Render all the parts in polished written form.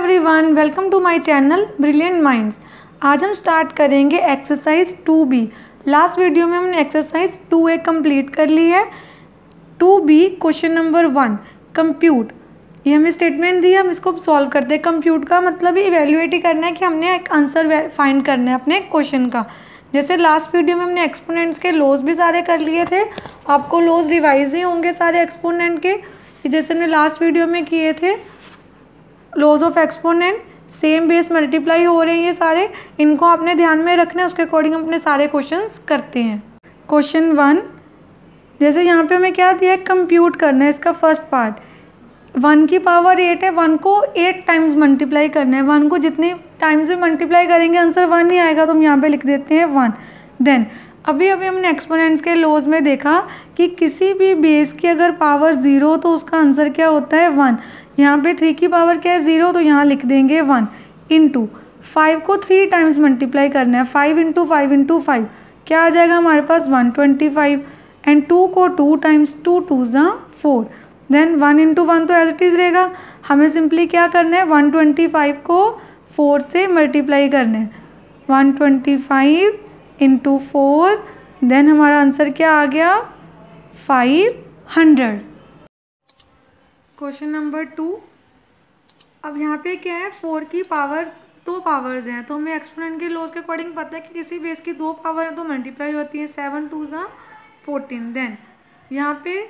Everyone, welcome to my channel brilliant minds. आज हम start करेंगे एक्सरसाइज 2B। लास्ट वीडियो में हमने एक्सरसाइज 2A कंप्लीट कर ली है। 2B question number 1 compute. ये हमें स्टेटमेंट दिया, हम इसको सॉल्व करते हैं। कंप्यूट का मतलब ही इवेल्युएट ही करना है कि हमने एक आंसर फाइंड करना है अपने क्वेश्चन का। जैसे लास्ट वीडियो में हमने एक्सपोनेंट्स के लॉज भी सारे कर लिए थे, आपको लॉज रिवाइज ही होंगे सारे एक्सपोनेंट के, जैसे हमने लास्ट वीडियो में किए थे। Laws of exponent, same base multiply हो रहे हैं, ये सारे इनको आपने ध्यान में रखना है। उसके अकॉर्डिंग हम अपने सारे क्वेश्चंस करते हैं। क्वेश्चन 1, जैसे यहाँ पे हमें क्या दिया है, कंप्यूट करना है। इसका फर्स्ट पार्ट 1 की पावर 8 है, 1 को 8 टाइम्स मल्टीप्लाई करना है। 1 को जितनी टाइम्स में मल्टीप्लाई करेंगे आंसर 1 ही आएगा, तो हम यहाँ पे लिख देते हैं 1। देन अभी हमने एक्सपोनेंट्स के लॉज में देखा कि किसी भी बेस की अगर पावर 0 तो उसका आंसर क्या होता है 1। यहाँ पे 3 की पावर क्या है 0, तो यहाँ लिख देंगे 1 इंटू 5 को 3 टाइम्स मल्टीप्लाई करना है। 5 इंटू 5 इंटू 5 क्या आ जाएगा हमारे पास 125। एंड 2 को 2 टाइम्स 2 2 ज़ा 4। देन 1 इंटू 1 तो एज इट इज़ रहेगा। हमें सिंपली क्या करना है 125 को 4 से मल्टीप्लाई करना है। 125 इंटू 4, देन हमारा आंसर क्या आ गया 500। क्वेश्चन नंबर 2, अब यहाँ पे क्या है 4 की पावर 2 पावर्स हैं, तो हमें एक्सपोनेंट के लॉज के अकॉर्डिंग पता है कि किसी बेस की 2 पावर है तो मल्टीप्लाई होती है। 7 2 ज़ा 14। देन यहाँ पे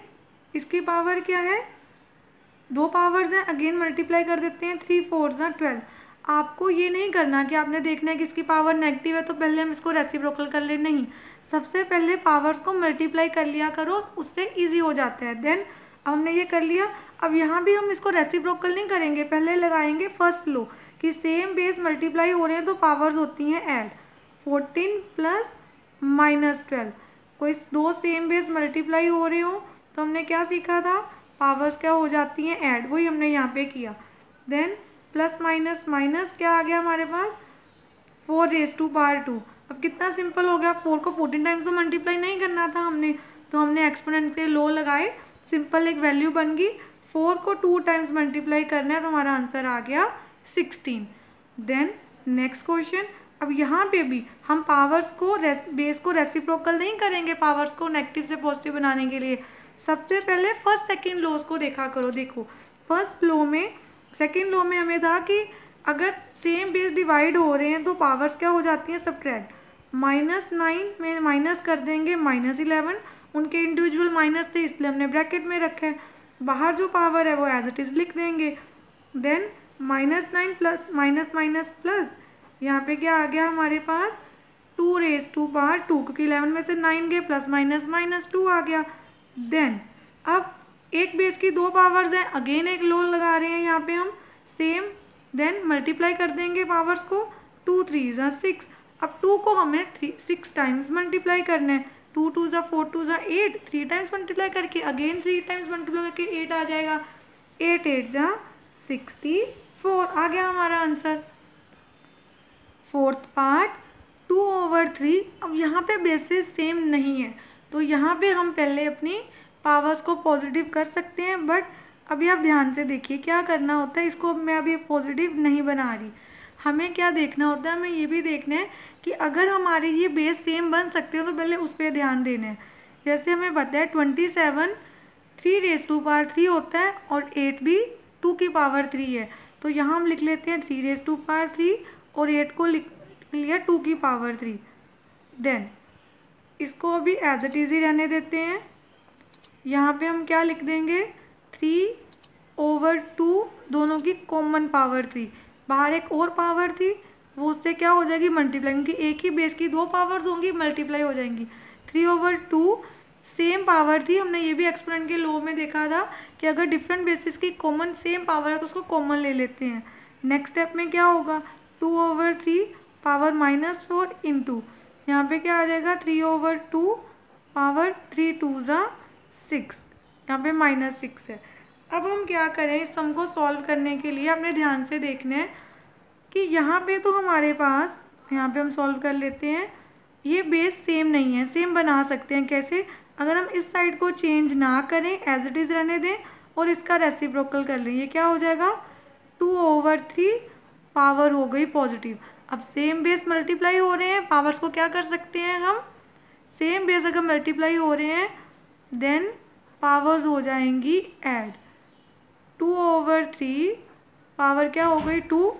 इसकी पावर क्या है 2 पावर्स हैं, अगेन मल्टीप्लाई कर देते हैं। 3 4 ज़ा 12। आपको ये नहीं करना कि आपने देखना है कि इसकी पावर नेगेटिव है तो पहले हम इसको रेसिप्रोकल कर ले, नहीं। सबसे पहले पावर्स को मल्टीप्लाई कर लिया करो, उससे ईजी हो जाता है। देन अब हमने ये कर लिया। अब यहाँ भी हम इसको रेसिप्रोकल नहीं करेंगे, पहले लगाएंगे फर्स्ट लो कि सेम बेस मल्टीप्लाई हो रहे हैं तो पावर्स होती हैं ऐड। 14 प्लस -12, कोई 2 सेम बेस मल्टीप्लाई हो रहे हो तो हमने क्या सीखा था, पावर्स क्या हो जाती हैं ऐड, वही हमने यहाँ पे किया। देन प्लस माइनस माइनस क्या आ गया हमारे पास 4 रेज़ टू पावर 2। अब कितना सिंपल हो गया, 4 को 14 टाइम्स तो मल्टीप्लाई नहीं करना था हमने, तो हमने एक्सपोनेंट के लो लगाए, सिंपल एक वैल्यू बन गई। 4 को 2 टाइम्स मल्टीप्लाई करना है तो हमारा आंसर आ गया 16। देन नेक्स्ट क्वेश्चन, अब यहाँ पे भी हम पावर्स को बेस को रेसिप्रोकल नहीं करेंगे, पावर्स को नेगेटिव से पॉजिटिव बनाने के लिए। सबसे पहले फर्स्ट सेकेंड लॉज को देखा करो। देखो फर्स्ट लॉ में, सेकेंड लॉ में हमें था कि अगर सेम बेस डिवाइड हो रहे हैं तो पावर्स क्या हो जाती हैं सब्ट्रैक्ट। -9 में माइनस कर देंगे -11, उनके इंडिविजुअल माइनस थे इसलिए हमने ब्रैकेट में रखे हैं। बाहर जो पावर है वो एज इट इज़ लिख देंगे। Then -9 plus minus minus plus, यहाँ पे क्या आ गया हमारे पास 2 रेज़ टू पावर 2, क्योंकि 11 में से 9 गए, प्लस माइनस -2 आ गया। देन अब एक बेस की 2 पावर्स हैं, अगेन एक लो लगा रहे हैं यहाँ पे हम सेम। देन मल्टीप्लाई कर देंगे पावर्स को, 2 3 ज़ा 6। अब 2 को हमें 6 टाइम्स मल्टीप्लाई करना है। 2 2 ज़ा 4 2 ज़ा 8, 3 टाइम्स मल्टीप्लाई करके अगेन 3 टाइम्स मल्टीप्लाई करके 8 आ जाएगा। 8 8 ज़ा 64 आ गया हमारा आंसर। Fourth part 2/3। अब यहाँ पे बेसिस सेम नहीं है तो यहाँ पे हम पहले अपनी पावर्स को पॉजिटिव कर सकते हैं, बट अभी आप ध्यान से देखिए क्या करना होता है। इसको मैं अभी पॉजिटिव नहीं बना रही, हमें क्या देखना होता है, हमें ये भी देखना है कि अगर हमारे ये बेस सेम बन सकते हो तो पहले उस पर ध्यान देना है। जैसे हमें पता है 27 3 रेज़ टू पावर 3 होता है और 8 भी 2 की पावर 3 है, तो यहाँ हम लिख लेते हैं 3 रेज़ टू पावर 3 और 8 को लिख लिया 2 की पावर 3। देन इसको अभी एज इट इज़ ही रहने देते हैं। यहाँ पे हम क्या लिख देंगे 3/2, दोनों की कॉमन पावर 3। बाहर एक और पावर थी वो उससे क्या हो जाएगी मल्टीप्लाई, क्योंकि एक ही बेस की 2 पावर्स होंगी मल्टीप्लाई हो जाएंगी। 3/2 सेम पावर थी, हमने ये भी एक्सपोनेंट के लॉ में देखा था कि अगर डिफरेंट बेसिस की कॉमन सेम पावर है तो उसको कॉमन ले लेते हैं। नेक्स्ट स्टेप में क्या होगा 2/3 पावर -4 इंटू, यहाँ पे क्या आ जाएगा 3/2 पावर 3 2 ज़ा 6, यहाँ पे -6 है। अब हम क्या करें, इस सम को सॉल्व करने के लिए अपने ध्यान से देखना है कि यहाँ पे तो हमारे पास, यहाँ पे हम सॉल्व कर लेते हैं, ये बेस सेम नहीं है। सेम बना सकते हैं कैसे, अगर हम इस साइड को चेंज ना करें एज इट इज़ रहने दें और इसका रेसिप्रोकल कर लें, ये क्या हो जाएगा 2/3 पावर हो गई पॉजिटिव। अब सेम बेस मल्टीप्लाई हो रहे हैं, पावर्स को क्या कर सकते हैं हम, सेम बेस अगर मल्टीप्लाई हो रहे हैं देन पावर्स हो जाएंगी ऐड। 2/3 पावर क्या हो गई 2,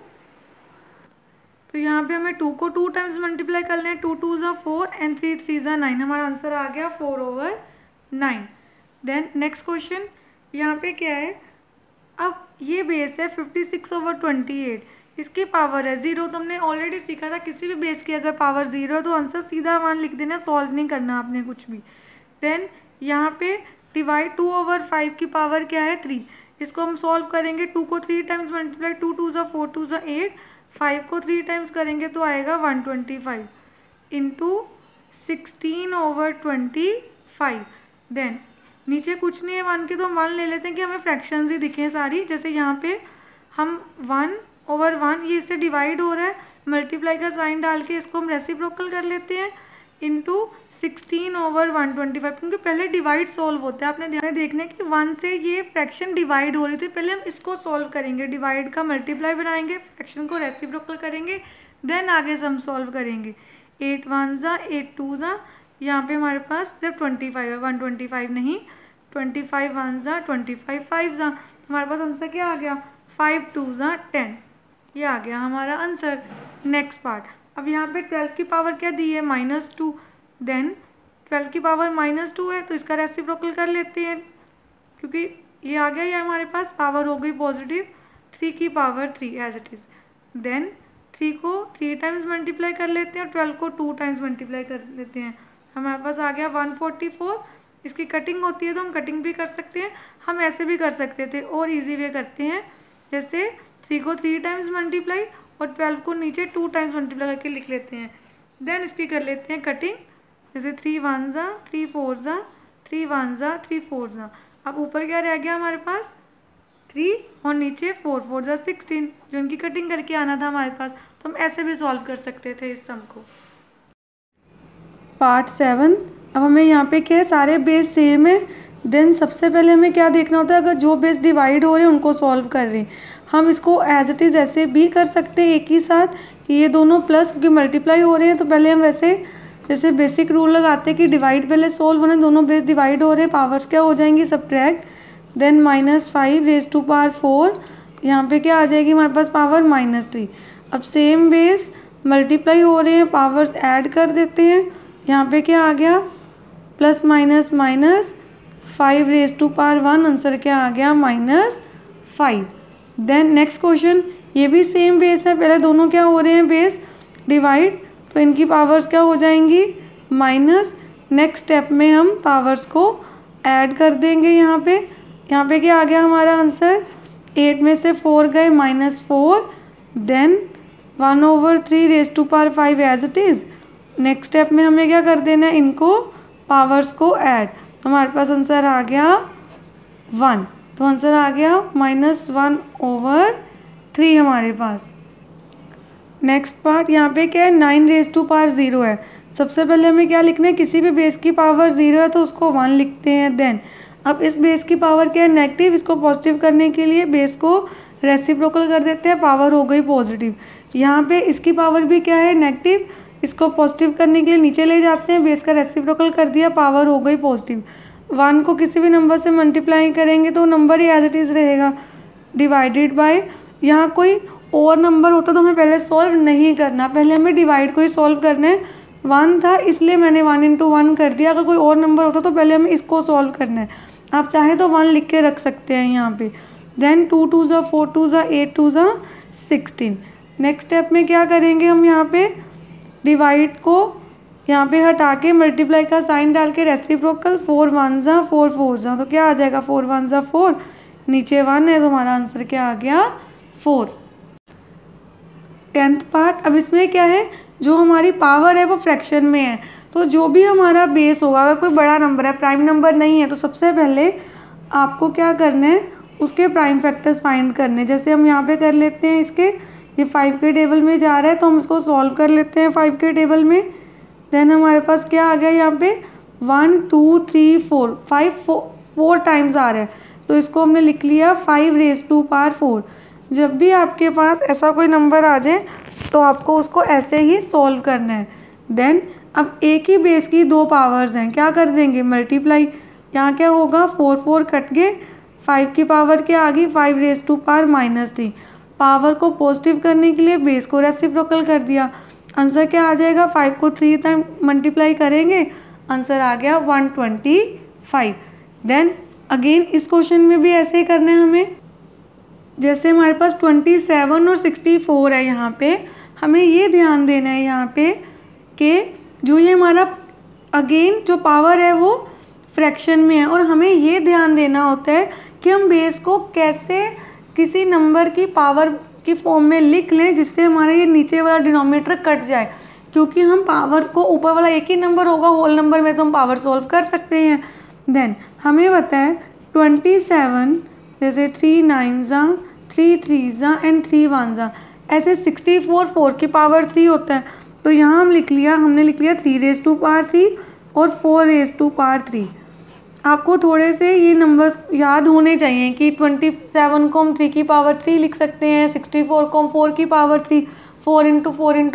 तो यहाँ पे हमें 2 को 2 टाइम्स मल्टीप्लाई कर लें, 2 2 ज़ा 4 एंड 3 3 ज़ा 9, हमारा आंसर आ गया 4/9। देन नेक्स्ट क्वेश्चन, यहाँ पे क्या है, अब ये बेस है 56/28, इसकी पावर है 0, तो हमने ऑलरेडी सीखा था किसी भी बेस की अगर पावर 0 है तो आंसर सीधा 1 लिख देना, सॉल्व नहीं करना आपने कुछ भी। देन यहाँ पे डिवाइड 2/5 की पावर क्या है 3, इसको हम सॉल्व करेंगे, 2 को 3 टाइम्स मल्टीप्लाई, 2 2 ज़ा 4 2 ज़ा 8, 5 को 3 टाइम्स करेंगे तो आएगा 125 इंटू 16/25। देन नीचे कुछ नहीं है 1 के, तो हम 1 ले लेते हैं कि हमें फ्रैक्शंस ही दिखें सारी। जैसे यहाँ पे हम 1/1, ये इससे डिवाइड हो रहा है, मल्टीप्लाई का साइन डाल के इसको हम रेसिप्रोकल कर लेते हैं इंटू 16/125, क्योंकि पहले डिवाइड सॉल्व होता है। आपने ध्यान देखने कि 1 से ये फ्रैक्शन डिवाइड हो रही थी, पहले हम इसको सॉल्व करेंगे, डिवाइड का मल्टीप्लाई बनाएंगे, फ्रैक्शन को रेसिप्रोकल करेंगे, देन आगे से हम सॉल्व करेंगे। 8 1 ज़ा 8 2 ज़ा, यहाँ पे हमारे पास सिर्फ 25 है, 125 नहीं, 25 1 ज़ा 25 5 ज़ा, हमारे पास आंसर क्या आ गया 5 2 ज़ा 10, ये आ गया हमारा आंसर। नेक्स्ट पार्ट, अब यहाँ पे 12 की पावर क्या दी है -2, देन 12 की पावर -2 है तो इसका रेसिप्रोकल कर लेते हैं, क्योंकि ये आ गया, ये हमारे पास पावर हो गई पॉजिटिव 3 की power 3 as it is. Then 3 को 3 टाइम्स मल्टीप्लाई कर लेते हैं और 12 को 2 टाइम्स मल्टीप्लाई कर लेते हैं, हमारे पास आ गया 144। इसकी कटिंग होती है तो हम कटिंग भी कर सकते हैं, हम ऐसे भी कर सकते थे और इजी वे करते हैं, जैसे 3 को 3 टाइम्स मल्टीप्लाई और 12 को नीचे 2 टाइम्स मल्टीप्लाई करके लिख लेते हैं। देन इसकी कर लेते हैं कटिंग, जैसे 3 1 ज़ा 3 4 ज़ा 3 1 ज़ा 3 4 ज़ा, अब ऊपर क्या रह गया हमारे पास 3 और नीचे 4 4 ज़ा 16, जो इनकी कटिंग करके आना था हमारे पास, तो हम ऐसे भी सॉल्व कर सकते थे इस सम को। पार्ट 7, अब हमें यहाँ पे क्या है, सारे बेस सेम है। देन सबसे पहले हमें क्या देखना होता है, अगर जो बेस डिवाइड हो रहे हैं उनको सॉल्व कर रहे हैं, हम इसको एज इट इज़ ऐसे भी कर सकते हैं एक ही साथ कि ये दोनों प्लस, क्योंकि मल्टीप्लाई हो रहे हैं तो पहले हम वैसे जैसे बेसिक रूल लगाते हैं कि डिवाइड पहले सॉल्व होने, दोनों बेस डिवाइड हो रहे हैं, पावर्स क्या हो जाएंगी सब्ट्रैक्ट, देन -5⁴, यहाँ पे क्या आ जाएगी हमारे पास पावर -3। अब सेम बेस मल्टीप्लाई हो रहे हैं, पावर्स ऐड कर देते हैं, यहाँ पे क्या आ गया प्लस माइनस माइनस 5⁻1, आंसर क्या आ गया -5। देन नेक्स्ट क्वेश्चन, ये भी सेम बेस है, पहले दोनों क्या हो रहे हैं बेस डिवाइड, तो इनकी पावर्स क्या हो जाएंगी माइनस। नेक्स्ट स्टेप में हम पावर्स को ऐड कर देंगे, यहाँ पे क्या आ गया हमारा आंसर, 8 में से 4 गए -4, then 1/3⁵ as it is. Next step में हमें क्या कर देना है, इनको पावर्स को ऐड, तो हमारे पास आंसर आ गया 1, तो आंसर आ गया -1/3 हमारे पास। नेक्स्ट पार्ट, यहाँ पे क्या है 9⁻0 है, सबसे पहले हमें क्या लिखना है, किसी भी बेस की पावर 0 है तो उसको 1 लिखते हैं। देन अब इस बेस की पावर क्या है नेगेटिव, इसको पॉजिटिव करने के लिए बेस को रेसिप्रोकल कर देते हैं, पावर हो गई पॉजिटिव। यहाँ पे इसकी पावर भी क्या है नेगेटिव, इसको पॉजिटिव करने के लिए नीचे ले जाते हैं, बेस का रेसिप्रोकल कर दिया, पावर हो गई पॉजिटिव। 1 को किसी भी नंबर से मल्टीप्लाई करेंगे तो नंबर ही एज इट इज़ रहेगा, डिवाइडेड बाय, यहाँ कोई और नंबर होता तो हमें पहले सॉल्व नहीं करना, पहले हमें डिवाइड को ही सॉल्व करना है। 1 था इसलिए मैंने 1 × 1 कर दिया, अगर कोई और नंबर होता तो पहले हमें इसको सॉल्व करना है, आप चाहें तो 1 लिख के रख सकते हैं यहाँ पे। देन 2 2 ज़ा 4 2 ज़ा 8 2 ज़ा 16। नेक्स्ट स्टेप में क्या करेंगे हम, यहाँ पे डिवाइड को यहाँ पे हटा के मल्टीप्लाई का साइन डाल के रेसिप्रोकल, 4 1 ज़ा 4 4 ज़ा, तो क्या आ जाएगा 4 1 ज़ा 4, नीचे 1 है तो हमारा आंसर क्या आ गया 4। 10th पार्ट, अब इसमें क्या है, जो हमारी पावर है वो फ्रैक्शन में है, तो जो भी हमारा बेस होगा, अगर कोई बड़ा नंबर है, प्राइम नंबर नहीं है, तो सबसे पहले आपको क्या करना है, उसके प्राइम फैक्टर्स फाइंड करने। जैसे हम यहाँ पे कर लेते हैं, इसके ये 5 के टेबल में जा रहा है तो हम इसको सॉल्व कर लेते हैं 5 के टेबल में। देन हमारे पास क्या आ गया, यहाँ पे 1 2 3 4 5 4 टाइम्स आ रहा है, तो इसको हमने लिख लिया 5⁻4। जब भी आपके पास ऐसा कोई नंबर आ जाए तो आपको उसको ऐसे ही सॉल्व करना है। देन अब एक ही बेस की दो पावर्स हैं, क्या कर देंगे, मल्टीप्लाई। यहाँ क्या होगा, 4 4 कट गए, 5 की पावर क्या आ गई, 5 रेज़ टू पावर -3। पावर को पॉजिटिव करने के लिए बेस को रेसिप्रोकल कर दिया। आंसर क्या आ जाएगा, 5 को 3 टाइम मल्टीप्लाई करेंगे, आंसर आ गया 125। देन अगेन इस क्वेश्चन में भी ऐसे ही करना है हमें। जैसे हमारे पास 27 और 64 है, यहाँ पे हमें ये ध्यान देना है यहाँ पे कि जो ये हमारा अगेन जो पावर है वो फ्रैक्शन में है, और हमें ये ध्यान देना होता है कि हम बेस को कैसे किसी नंबर की पावर की फॉर्म में लिख लें जिससे हमारा ये नीचे वाला डिनोमिनेटर कट जाए, क्योंकि हम पावर को ऊपर वाला एक ही नंबर होगा होल नंबर में तो हम पावर सॉल्व कर सकते हैं। देन हमें बताए 27, जैसे 3 9 3 3 एंड 3 1 ऐसे 64 4 की पावर 3 होता है, तो यहाँ हमने लिख लिया 3 रेज़ टू पावर 3 और 4 रेज़ टू पावर 3। आपको थोड़े से ये नंबर्स याद होने चाहिए कि 27 को हम 3 की पावर 3 लिख सकते हैं, 64 को हम 4 की पावर 3, 4 इंटू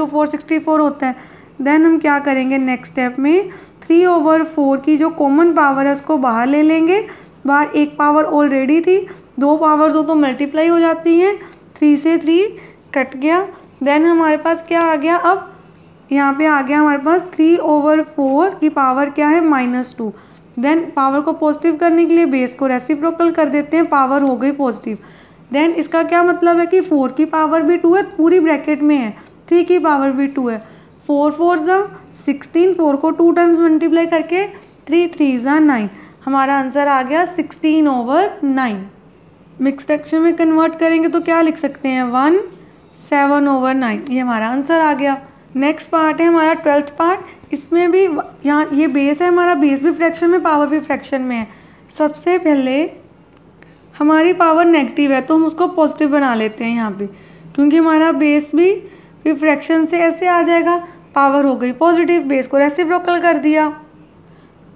4 64 होता है। देन हम क्या करेंगे नेक्स्ट स्टेप में, 3/4 की जो कॉमन पावर है उसको बाहर ले लेंगे। बाहर एक पावर ऑलरेडी थी, दो पावर्स हो तो मल्टीप्लाई हो जाती हैं, 3 से 3 कट गया। देन हमारे पास क्या आ गया, अब यहाँ पे आ गया हमारे पास 3/4 की पावर क्या है, -2। देन पावर को पॉजिटिव करने के लिए बेस को रेसिप्रोकल कर देते हैं, पावर हो गई पॉजिटिव। देन इसका क्या मतलब है कि 4 की पावर भी 2 है, पूरी ब्रैकेट में है, 3 की पावर भी 2 है, 4 4 16, 4 को 2 टाइम्स मल्टीप्लाई करके 3 3 9, हमारा आंसर आ गया 16/9। मिक्स फ्रैक्शन में कन्वर्ट करेंगे तो क्या लिख सकते हैं, 1 7/9, ये हमारा आंसर आ गया। नेक्स्ट पार्ट है हमारा 12th पार्ट। इसमें भी यहाँ ये बेस है हमारा, बेस भी फ्रैक्शन में, पावर भी फ्रैक्शन में है। सबसे पहले हमारी पावर नेगेटिव है तो हम उसको पॉजिटिव बना लेते हैं यहाँ पे, क्योंकि हमारा बेस भी फिर फ्रैक्शन से ऐसे आ जाएगा, पावर हो गई पॉजिटिव, बेस को रेसिप्रोकल कर दिया।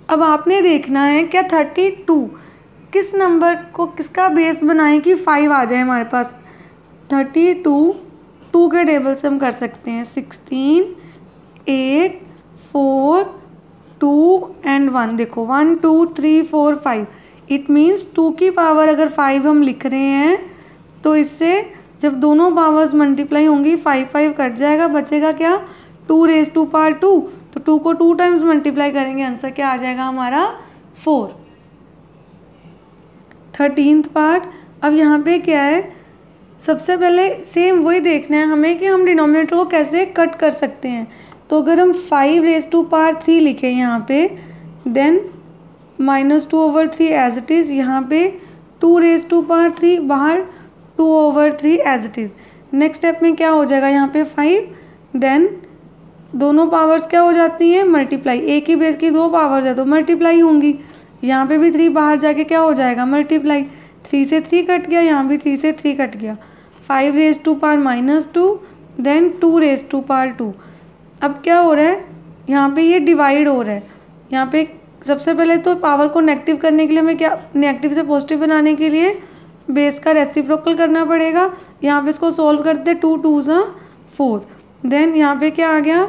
अब आपने देखना है क्या 32 किस नंबर को किसका बेस बनाएं कि 5 आ जाए हमारे पास। 32 2 के टेबल से हम कर सकते हैं, 16 8 4 2 एंड 1। देखो 1 2 3 4 5, इट मीन्स 2 की पावर अगर 5 हम लिख रहे हैं तो इससे जब दोनों पावर्स मल्टीप्लाई होंगी 5 5 कट जाएगा, बचेगा क्या, 2 रेज़ टू पावर 2, तो 2 को 2 टाइम्स मल्टीप्लाई करेंगे, आंसर क्या आ जाएगा हमारा 4। 13th part. अब यहाँ पे क्या है, सबसे पहले सेम वही देखना है हमें कि हम डिनोमिनेटर को कैसे कट कर सकते हैं। तो अगर हम 5 रेज़ टू पावर 3 लिखें यहाँ पे, देन -2/3 एज इट इज़, यहाँ पे 2 रेज़ टू पावर 3, बाहर 2/3 as it is. Next step में क्या हो जाएगा, यहाँ पे 5, देन दोनों पावर्स क्या हो जाती हैं, मल्टीप्लाई। एक ही बेस की दो पावर्स है तो मल्टीप्लाई होंगी, यहाँ पे भी 3 बाहर जाके क्या हो जाएगा, मल्टीप्लाई। 3 से 3 कट गया, यहाँ भी 3 से 3 कट गया, 5 raise to power -2, then 2 raise to power 2। अब क्या हो रहा है, यहाँ पे ये डिवाइड हो रहा है। यहाँ पे सबसे पहले तो पावर को नेगेटिव करने के लिए हमें क्या, नेगेटिव से पॉजिटिव बनाने के लिए बेस का रेसिप्रोकल करना पड़ेगा। यहाँ पे इसको सॉल्व करते 2 2 4, देन यहाँ पे क्या आ गया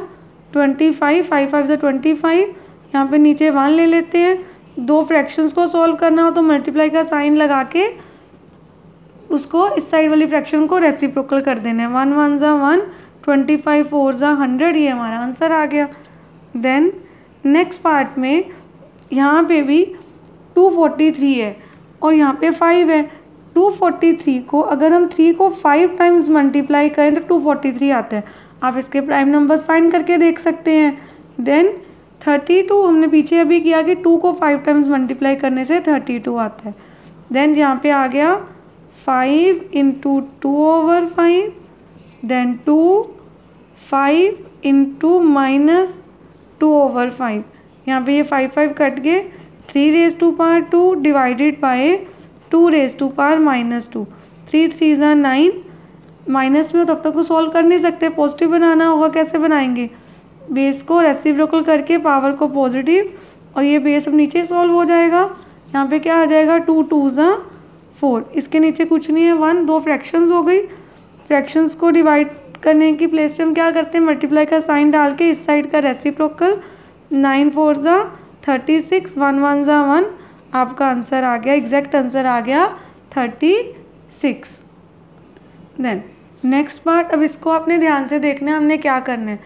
25, 5 5 25, यहाँ पे नीचे 1 ले लेते हैं। दो फ्रैक्शंस को सॉल्व करना हो तो मल्टीप्लाई का साइन लगा के उसको इस साइड वाली फ्रैक्शन को रेसिप्रोकल कर देना है, 1 1 1, 25 4 100, ये हमारा आंसर आ गया। देन नेक्स्ट पार्ट में यहाँ पे भी 243 है और यहाँ पे 5 है। 243 को अगर हम 3 को 5 टाइम्स मल्टीप्लाई करें तो 243 आता है। आप इसके प्राइम नंबर्स फाइंड करके देख सकते हैं। देन 32 हमने पीछे अभी किया कि 2 को 5 टाइम्स मल्टीप्लाई करने से 32 आता है। देन यहाँ पे आ गया 5 इंटू 2/5, देन 2 5 इंटू -2/5, यहाँ पे ये 5 5 कट गए, 3 raise to power 2 divided by 2 raise to power -2, 3 3 9। Minus में तब तक तो सॉल्व कर नहीं सकते, पॉजिटिव बनाना होगा, कैसे बनाएंगे, बेस को रेसिप्रोकल करके पावर को पॉजिटिव, और ये बेस अब नीचे सॉल्व हो जाएगा। यहाँ पे क्या आ जाएगा 2 2 4, इसके नीचे कुछ नहीं है 1, 2 फ्रैक्शंस हो गई। फ्रैक्शंस को डिवाइड करने की प्लेस पे हम क्या करते हैं, मल्टीप्लाई का साइन डाल के इस साइड का रेसिप्रोकल, 9 4 ज़ा 36, 1 1 ज़ा 1, आपका आंसर आ गया, एग्जैक्ट आंसर आ गया 36। देन नेक्स्ट पार्ट, अब इसको आपने ध्यान से देखना है, हमने क्या करना है।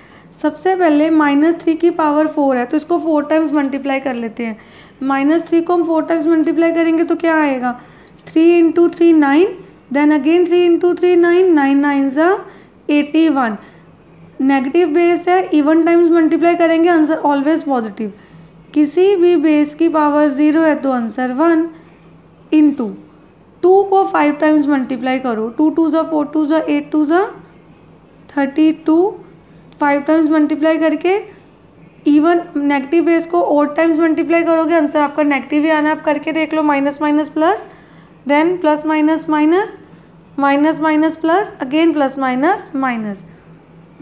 सबसे पहले -3 की पावर 4 है तो इसको 4 टाइम्स मल्टीप्लाई कर लेते हैं। -3 को हम 4 टाइम्स मल्टीप्लाई करेंगे तो क्या आएगा, 3 × 3 9, देन अगेन 3 × 3 9, 9 9 ज़ा 81। नेगेटिव बेस है, इवन टाइम्स मल्टीप्लाई करेंगे, आंसर ऑलवेज पॉजिटिव। किसी भी बेस की पावर 0 है तो आंसर 1 इंटू 2 को 5 टाइम्स मल्टीप्लाई करो, 2 2 ज़ा 4 2 ज़ा 8 2 ज़ा 32, 5 टाइम्स मल्टीप्लाई करके इवन नेगेटिव बेस को और टाइम्स मल्टीप्लाई करोगे, आंसर आपका नेगेटिव ही आना है। आप करके देख लो, minus minus plus, then plus minus minus, minus minus plus, again plus minus minus,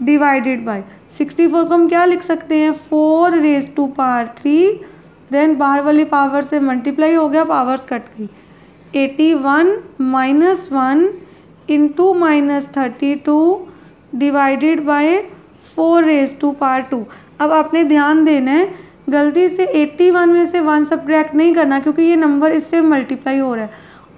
divided by 64 को हम क्या लिख सकते हैं, 4 रेज़ टू पावर 3, देन बाहर वाली पावर से मल्टीप्लाई हो गया, पावर्स कट गई, 81 - 1 into -32 divided by 4 raise to power 2। अब आपने ध्यान देना है, गलती से 81 में से 1 सब्ट्रैक्ट नहीं करना, क्योंकि ये नंबर इससे मल्टीप्लाई हो रहा है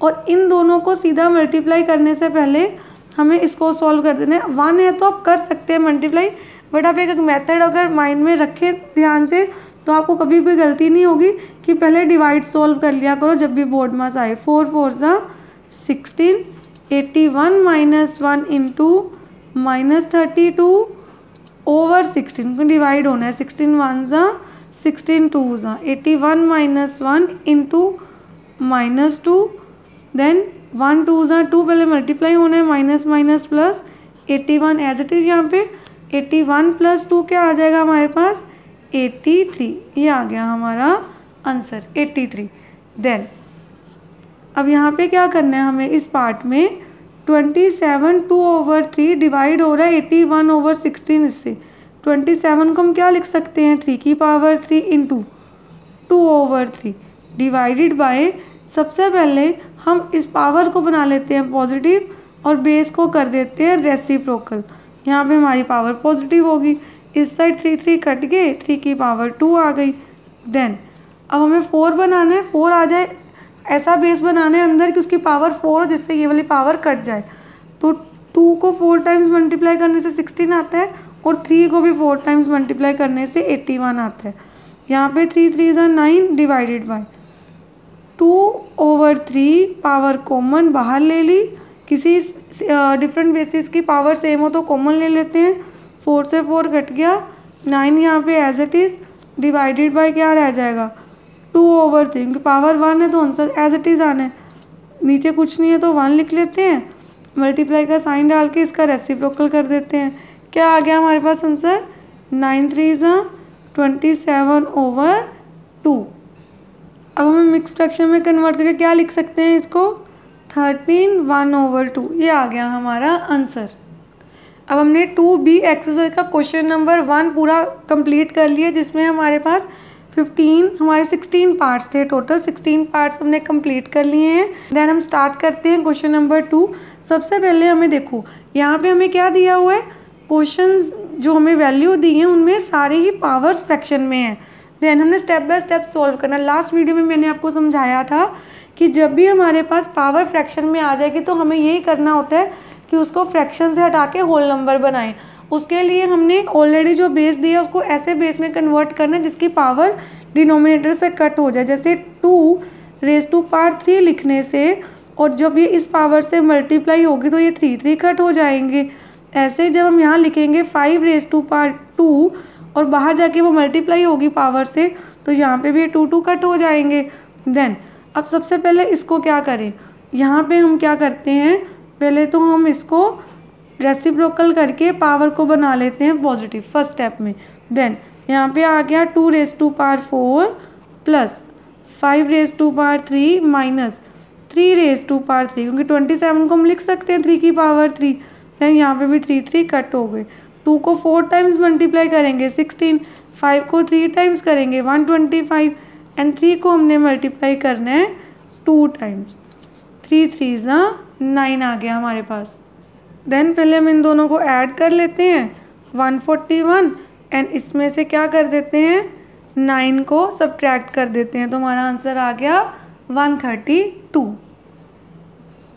और इन दोनों को सीधा मल्टीप्लाई करने से पहले हमें इसको सॉल्व कर देना है। 1 है तो आप कर सकते हैं मल्टीप्लाई, बट आप एक मेथड अगर माइंड में रखें ध्यान से तो आपको कभी भी गलती नहीं होगी कि पहले डिवाइड सॉल्व कर लिया करो जब भी बोर्ड मास आए। 4 4 ज़ा 16, 81 - 1 इंटू -32 ओवर 16 को डिवाइड होना है, 16 1 ज़ा 16 2 ज़ा 81 - 1 इंटू -2, देन 1 2 ज़ा 2, पहले मल्टीप्लाई होना है, minus minus plus, 81 as it is, यहाँ पे 81 + 2 क्या आ जाएगा हमारे पास, 83। ये आ गया हमारा आंसर 83। देन अब यहाँ पे क्या करना है हमें, इस पार्ट में 27 2/3 डिवाइड हो रहा है 81/16, इससे 27 को हम क्या लिख सकते हैं, 3 की पावर 3 इंटू 2/3 डिवाइडेड बाय, सबसे पहले हम इस पावर को बना लेते हैं पॉजिटिव और बेस को कर देते हैं रेसिप्रोकल। यहाँ पे हमारी पावर पॉजिटिव होगी, इस साइड 3 3 कट गए, 3 की पावर 2 आ गई। देन अब हमें 4 बनाना है, 4 आ जाए ऐसा बेस बनाना है अंदर कि उसकी पावर 4 जिससे ये वाली पावर कट जाए। तो 2 को 4 टाइम्स मल्टीप्लाई करने से 16 आता है और 3 को भी 4 टाइम्स मल्टीप्लाई करने से 81 आता है। यहाँ पे 3 3 ज़ा 9 डिवाइडेड बाय 2/3, पावर कॉमन बाहर ले ली, किसी डिफरेंट बेसिस की पावर सेम हो तो कॉमन ले लेते हैं, 4 से 4 कट गया, 9 यहाँ पे as it is divided by क्या रह जाएगा, 2/3, क्योंकि पावर 1 है तो आंसर एज इट इज़ आना है, नीचे कुछ नहीं है तो 1 लिख लेते हैं, मल्टीप्लाई का साइन डाल के इसका रेसिप्रोकल कर देते हैं। क्या आ गया हमारे पास आंसर, 9 3 ज़ा 27/2। अब हमें मिक्स फ्रैक्शन में कन्वर्ट करके क्या लिख सकते हैं इसको, 13 1/2। ये आ गया हमारा आंसर। अब हमने 2B एक्सरसाइज का क्वेश्चन नंबर 1 पूरा कंप्लीट कर लिया, जिसमें हमारे पास 16 पार्ट्स थे, टोटल 16 पार्ट्स हमने कंप्लीट कर लिए हैं। देन हम स्टार्ट करते हैं क्वेश्चन नंबर 2। सबसे पहले हमें देखो यहाँ पे हमें क्या दिया हुआ है, क्वेश्चंस जो हमें वैल्यू दी है उनमें सारे ही पावर्स फ्रैक्शन में है। देन हमने स्टेप बाय स्टेप सॉल्व करना। लास्ट वीडियो में मैंने आपको समझाया था कि जब भी हमारे पास पावर फ्रैक्शन में आ जाएगी तो हमें यही करना होता है कि उसको फ्रैक्शन से हटा के होल नंबर बनाएं। उसके लिए हमने ऑलरेडी जो बेस दिया उसको ऐसे बेस में कन्वर्ट करना है जिसकी पावर डिनोमिनेटर से कट हो जाए। जैसे 2⁻³ लिखने से, और जब ये इस पावर से मल्टीप्लाई होगी तो ये 3 3 कट हो जाएंगे। ऐसे जब हम यहाँ लिखेंगे 5⁻² और बाहर जाके वो मल्टीप्लाई होगी पावर से, तो यहाँ पे भी ये 2 2 कट हो जाएंगे। देन अब सबसे पहले इसको क्या करें, यहाँ पे हम क्या करते हैं, पहले तो हम इसको रेसिप्रोकल करके पावर को बना लेते हैं पॉजिटिव फर्स्ट स्टेप में। देन यहाँ पे आ गया 2⁻4 प्लस 5⁻3 माइनस 3⁻3, क्योंकि 27 को हम लिख सकते हैं 3 की पावर 3। देन यहाँ पे भी 3 3 कट हो गए। 2 को 4 टाइम्स मल्टीप्लाई करेंगे 16, 5 को 3 टाइम्स करेंगे 125, एंड 3 को हमने मल्टीप्लाई करना है 2 टाइम्स। 3 3 9 आ गया हमारे पास। देन पहले हम इन दोनों को ऐड कर लेते हैं 141 एंड इसमें से क्या कर देते हैं 9 को सब्ट्रैक्ट कर देते हैं, तो हमारा आंसर आ गया 132।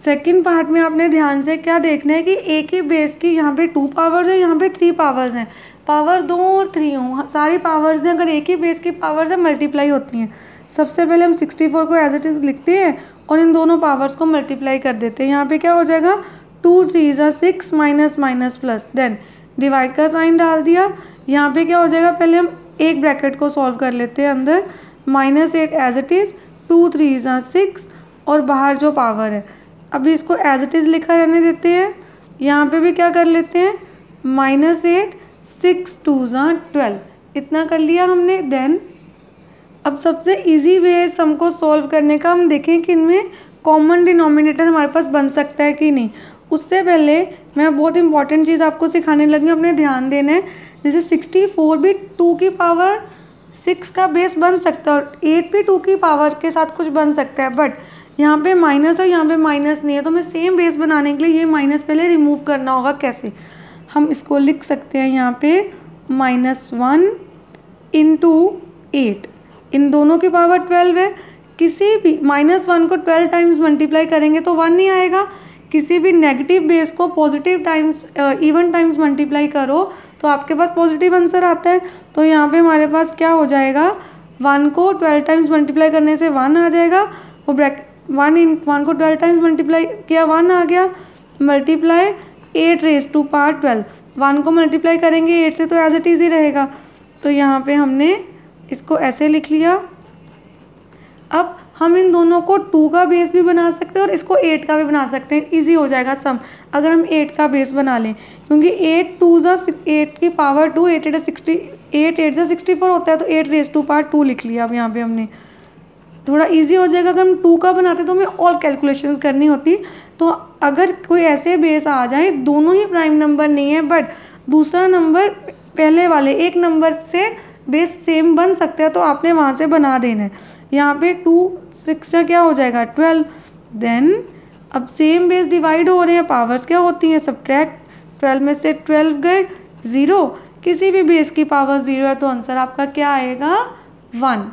सेकंड पार्ट में आपने ध्यान से क्या देखना है कि एक ही बेस की यहाँ पे 2 पावर्स है, यहाँ पे 3 पावर्स हैं। पावर 2 और 3 हो, सारी पावर्स हैं, अगर एक ही बेस की पावर्स है मल्टीप्लाई होती हैं। सबसे पहले हम 64 को एज इट इज लिखते हैं और इन दोनों पावर्स को मल्टीप्लाई कर देते हैं। यहाँ पे क्या हो जाएगा 2 3 6 minus minus plus, then divide का साइन डाल दिया। यहाँ पे क्या हो जाएगा, पहले हम एक ब्रैकेट को सॉल्व कर लेते हैं अंदर, -8 एज इट इज़, 2 3 6 और बाहर जो पावर है अभी इसको एज इट इज़ लिखा रहने देते हैं। यहाँ पे भी क्या कर लेते हैं -8 6 2 12, इतना कर लिया हमने। देन अब सबसे इजी वे है सम को सॉल्व करने का, हम देखें कि इनमें कॉमन डिनोमिनेटर हमारे पास बन सकता है कि नहीं। उससे पहले मैं बहुत इंपॉर्टेंट चीज़ आपको सिखाने लगी हूँ, अपने ध्यान देना है। जैसे 64 भी 2 की पावर 6 का बेस बन सकता है और 8 भी 2 की पावर के साथ कुछ बन सकता है, बट यहाँ पे माइनस है, यहाँ पे माइनस नहीं है, तो हमें सेम बेस बनाने के लिए ये माइनस पहले रिमूव करना होगा। कैसे, हम इसको लिख सकते हैं यहाँ पे -1 × 8, इन दोनों की पावर 12 है। किसी भी -1 को 12 टाइम्स मल्टीप्लाई करेंगे तो 1 नहीं आएगा। किसी भी नेगेटिव बेस को positive times even times multiply करो तो आपके पास पॉजिटिव आंसर आता है। तो यहाँ पे हमारे पास क्या हो जाएगा, 1 को 12 टाइम्स मल्टीप्लाई करने से 1 आ जाएगा, वो 1 को 12 टाइम्स मल्टीप्लाई किया 1 आ गया, मल्टीप्लाई 8 रेज़ टू पावर 12, 1 को मल्टीप्लाई करेंगे 8 से तो एज इट इज़ ही रहेगा। तो यहाँ पे हमने इसको ऐसे लिख लिया। अब हम इन दोनों को 2 का बेस भी बना सकते हैं और इसको 8 का भी बना सकते हैं, इजी हो जाएगा सम अगर हम 8 का बेस बना लें, क्योंकि 8 की पावर 2, 8 8 64 होता है, तो 8 रेज़ टू पावर 2 लिख लिया। अब यहाँ पे हमने थोड़ा इजी हो जाएगा। अगर हम 2 का बनाते तो हमें और कैलकुलेशंस करनी होती। तो अगर कोई ऐसे बेस आ जाए, दोनों ही प्राइम नंबर नहीं है बट दूसरा नंबर पहले वाले एक नंबर से बेस सेम बन सकता है, तो आपने वहाँ से बना देना है। यहाँ पे 2 6 का क्या हो जाएगा 12, देन अब सेम बेस डिवाइड हो रहे हैं, पावर्स क्या होती हैं सब्ट्रैक्ट, 12 में से 12 गए 0, किसी भी बेस की पावर 0 है तो आंसर आपका क्या आएगा 1।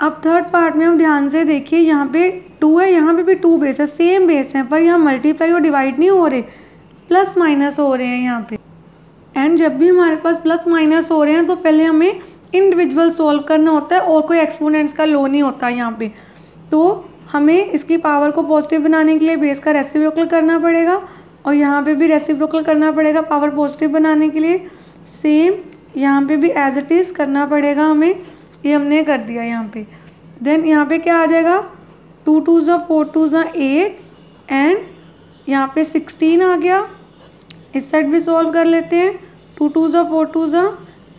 अब थर्ड पार्ट में हम ध्यान से देखिए, यहाँ पे 2 है, यहाँ पे भी 2 बेस है, सेम बेस है, पर यहाँ मल्टीप्लाई और डिवाइड नहीं हो रहे, प्लस माइनस हो रहे हैं यहाँ पे। एंड जब भी हमारे पास प्लस माइनस हो रहे हैं तो पहले हमें इंडिविजुअल सॉल्व करना होता है और कोई एक्सपोनेंट्स का लो नहीं होता यहाँ पे। तो हमें इसकी पावर को पॉजिटिव बनाने के लिए बेस का रेसिप्रोकल करना पड़ेगा और यहाँ पे भी रेसिप्रोकल करना पड़ेगा पावर पॉजिटिव बनाने के लिए। सेम यहाँ पे भी एज इट इज़ करना पड़ेगा हमें, ये हमने कर दिया यहाँ पे। देन यहाँ पे क्या आ जाएगा 2 2 4 2 8 एंड यहाँ पे 16 आ गया। इस साइड भी सॉल्व कर लेते हैं, 2 2 4 2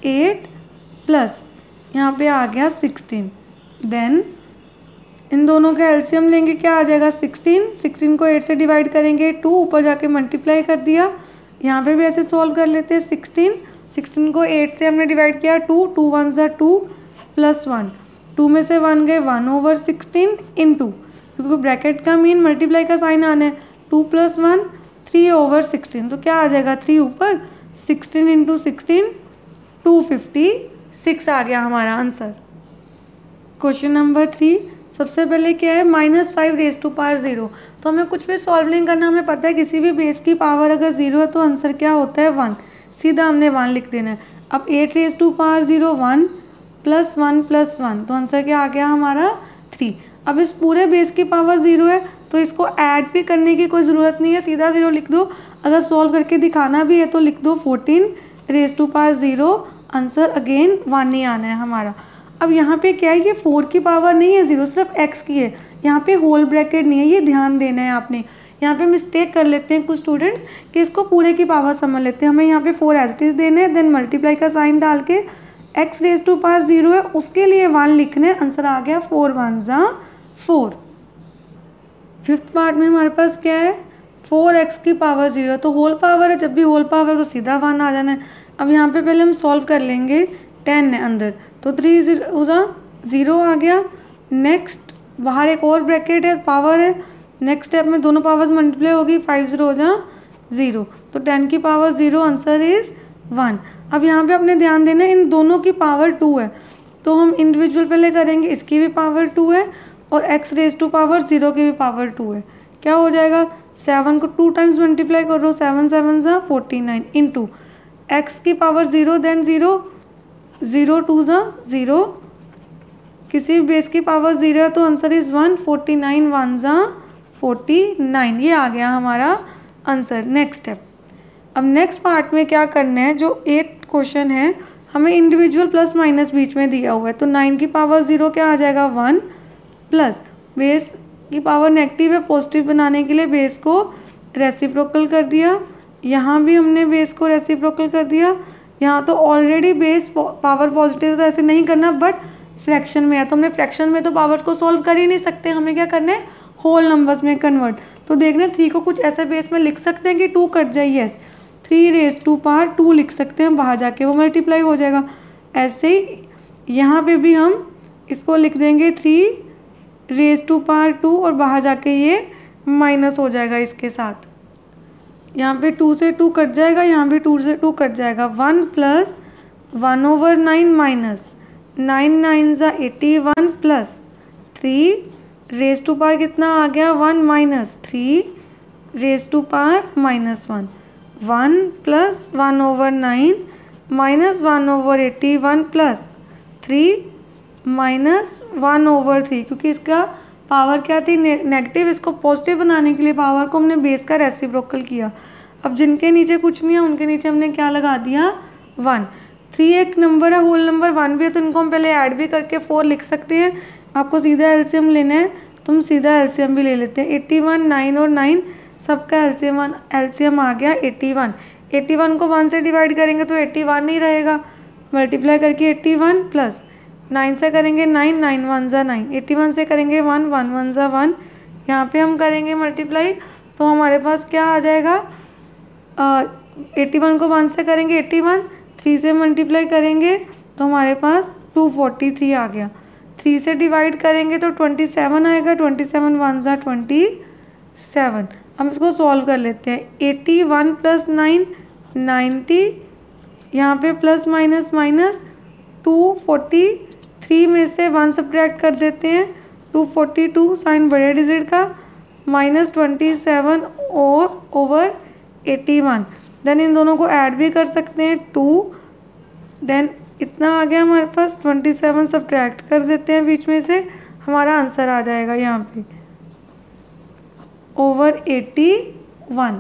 8 प्लस यहाँ पे आ गया 16। देन इन दोनों का एलसीएम लेंगे, क्या आ जाएगा 16 को 8 से डिवाइड करेंगे 2, ऊपर जाके मल्टीप्लाई कर दिया। यहाँ पे भी ऐसे सॉल्व कर लेते हैं, 16 को 8 से हमने डिवाइड किया 2 2 1 2 प्लस 1, 2 में से 1 गए 1/16 इंटू, क्योंकि ब्रैकेट का मीन मल्टीप्लाई का साइन आना है, 2 + 1 3/16, तो क्या आ जाएगा 3 ऊपर 16 × 16 256 आ गया हमारा आंसर। क्वेश्चन नंबर 3, सबसे पहले क्या है -5 रेज़ टू पावर 0, तो हमें कुछ भी सॉल्व नहीं करना, हमें पता है किसी भी बेस की पावर अगर 0 है तो आंसर क्या होता है 1, सीधा हमने 1 लिख देना है। अब 8 रेज़ टू पावर 0 1 + 1 + 1, तो आंसर क्या आ गया हमारा 3। अब इस पूरे बेस की पावर 0 है तो इसको ऐड भी करने की कोई ज़रूरत नहीं है, सीधा 0 लिख दो। अगर सॉल्व करके दिखाना भी है तो लिख दो 14 raise to power 0, answer again 1 ही आना है हमारा। अब यहाँ पे क्या है, ये 4 की पावर नहीं है 0, सिर्फ x की है, यहाँ पे होल ब्रैकेट नहीं है, ये ध्यान देना है आपने। यहाँ पे मिस्टेक कर लेते हैं कुछ स्टूडेंट्स कि इसको पूरे की पावर समझ लेते हैं, हमें यहाँ पे 4 एज इट इज़ देने हैं, देन मल्टीप्लाई का साइन डाल के x रेज़ टू पावर 0 है उसके लिए 1 लिखने, आंसर आ गया 4 1 4। फिफ्थ पार्ट में हमारे पास क्या है 4x की पावर 0, तो होल पावर है, जब भी होल पावर तो सीधा 1 आ जाना है। अब यहाँ पे पहले हम सॉल्व कर लेंगे, 10 है अंदर तो 3 0 आ गया। नेक्स्ट बाहर एक और ब्रैकेट है, पावर है। नेक्स्ट स्टेप में दोनों पावर्स मल्टीप्लाई होगी, 5 0 हो जा 0, तो 10 की पावर 0, आंसर इज़ 1। अब यहाँ पे अपने ध्यान देना इन दोनों की पावर 2 है, तो हम इंडिविजुअल पहले करेंगे, इसकी भी पावर 2 है और x रेज टू पावर 0 की भी पावर 2 है। क्या हो जाएगा, 7 को 2 टाइम्स मल्टीप्लाई करो, 7 7 ज़ा 49 इंटू x की पावर 0 देन 0, 0 2 ज़ा 0, किसी भी बेस की पावर 0 है तो आंसर इज़ 1, 49 1 ज़ा 49, ये आ गया हमारा आंसर। नेक्स्ट स्टेप, अब नेक्स्ट पार्ट में क्या करना है, जो 8th क्वेश्चन है हमें इंडिविजुअल प्लस माइनस बीच में दिया हुआ है, तो 9 की पावर 0 क्या आ जाएगा 1, प्लस बेस की पावर नेगेटिव है, पॉजिटिव बनाने के लिए बेस को रेसिप्रोकल कर दिया, यहाँ भी हमने बेस को रेसिप्रोकल कर दिया, यहाँ तो ऑलरेडी बेस पावर पॉजिटिव तो ऐसे नहीं करना, बट फ्रैक्शन में है तो हमने फ्रैक्शन में तो पावर्स को सॉल्व कर ही नहीं सकते, हमें क्या करना है होल नंबर्स में कन्वर्ट। तो देखना 3 को कुछ ऐसे बेस में लिख सकते हैं कि 2 कट जाए, यस 3 रेज टू पावर 2 लिख सकते हैं, बाहर जाके वो मल्टीप्लाई हो जाएगा। ऐसे ही यहाँ पे भी हम इसको लिख देंगे 3 रेज टू पावर 2 और बाहर जाके ये माइनस हो जाएगा इसके साथ, यहाँ पे 2 से 2 कट जाएगा, यहाँ भी 2 से 2 कट जाएगा, 1 प्लस 1/9 माइनस 9 9 ज़ा 81 प्लस 3 रेज टू पावर कितना आ गया 1 minus 3 raise to power -1, 1 plus 1/9 minus 1/81 plus 3 minus 1/3, क्योंकि इसका पावर क्या थी नेगेटिव, इसको पॉजिटिव बनाने के लिए पावर को हमने बेस का रेसिप्रोकल किया। अब जिनके नीचे कुछ नहीं है उनके नीचे हमने क्या लगा दिया 1। 3 एक नंबर है, होल नंबर 1 भी है, तो इनको हम पहले ऐड भी करके 4 लिख सकते हैं। आपको सीधा एलसीएम लेना है तो हम सीधा एलसीएम भी ले लेते हैं। 81 9 और 9 सबका एलसीएम आ गया 81। 81 को 1 से डिवाइड करेंगे तो 81 ही रहेगा, मल्टीप्लाई करके 81 प्लस 9 से करेंगे 9 9 1 ज़ा 9, 81 से करेंगे 1 1 1 ज़ा 1, यहाँ पे हम करेंगे मल्टीप्लाई तो हमारे पास क्या आ जाएगा 81 को 1 से करेंगे 81, 3 से मल्टीप्लाई करेंगे तो हमारे पास 243 आ गया, 3 से डिवाइड करेंगे तो 27 आएगा, 27 1 ज़ा 27। हम इसको सॉल्व कर लेते हैं, 81 प्लस 9 90, यहाँ पे प्लस माइनस माइनस 243 में से 1 सब्ट्रैक्ट कर देते हैं, 242 साइन बड़े डिजिट का -27 और ओवर 81, देन इन दोनों को ऐड भी कर सकते हैं 2, देन इतना आ गया हमारे पास, 27 सब्ट्रैक्ट कर देते हैं बीच में से, हमारा आंसर आ जाएगा यहाँ पे ओवर 81।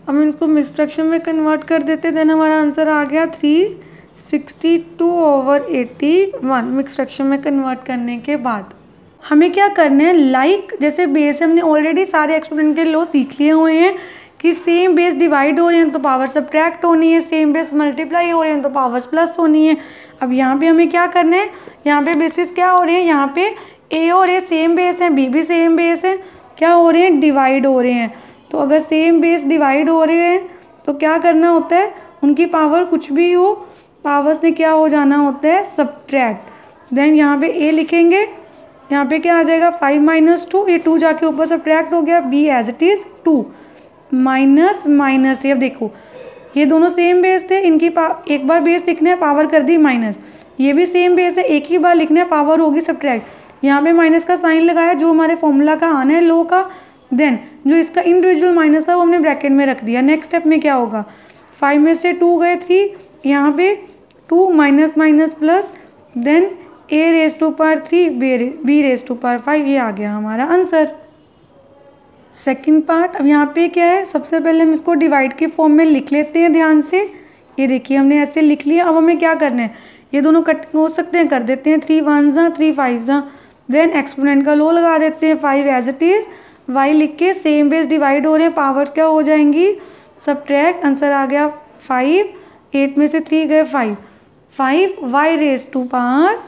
हम इनको मिक्स फ्रैक्शन में कन्वर्ट कर देते हैं, देन हमारा आंसर आ गया 362 ओवर 81 मिक्स फ्रैक्शन में कन्वर्ट करने के बाद। हमें क्या करना है, लाइक जैसे बेस हमने ऑलरेडी सारे एक्सपोनेंट के लॉ सीख लिए हुए हैं कि सेम बेस डिवाइड हो रहे हैं तो पावर सब्ट्रैक्ट होनी है, सेम बेस मल्टीप्लाई हो रहे हैं तो पावर्स प्लस होनी है। अब यहाँ पे हमें क्या करना है, यहाँ पे बेसिस क्या हो रहे हैं, यहाँ पे ए और ए सेम बेस है, बी भी सेम बेस है, क्या हो रहे हैं डिवाइड हो रहे हैं। तो अगर सेम बेस डिवाइड हो रहे हैं तो क्या करना होता है, उनकी पावर कुछ भी हो पावर्स ने क्या हो जाना होता है सब्ट्रैक्ट। देन यहाँ पे ए लिखेंगे, यहाँ पे क्या आ जाएगा 5 - 2, ये 2 जाके ऊपर सब्ट्रैक्ट हो गया, B as it is 2 minus minus थे। अब देखो ये दोनों सेम बेस थे, इनकी एक बार बेस लिखना है पावर कर दी माइनस, ये भी सेम बेस है एक ही बार लिखना है पावर होगी सब्ट्रैक्ट। यहाँ पे माइनस का साइन लगाया जो हमारे फॉर्मूला का आना है लो का, देन जो इसका इंडिविजुअल माइनस था वो हमने ब्रैकेट में रख दिया। नेक्स्ट स्टेप में क्या होगा, 5 में से 2 गए 3, यहाँ पे 2 minus minus plus, then a raise to power 3 b raise to power 5, ये आ गया हमारा आंसर। सेकंड पार्ट, अब यहाँ पे क्या है, सबसे पहले हम इसको डिवाइड के फॉर्म में लिख लेते हैं ध्यान से। ये देखिए हमने ऐसे लिख लिया। अब हमें क्या करना है, ये दोनों कट हो सकते हैं, कर देते हैं 3 1 ज़ा 3 5 ज़ा, देन एक्सपोनेंट का लो लगा देते हैं 5 एज इट इज़, y लिख के सेम बेस डिवाइड हो रहे हैं, पावर्स क्या हो जाएंगी सब्ट्रैक्ट, आंसर आ गया 5, 8 में से 3 गए 5 y रेज टू पावर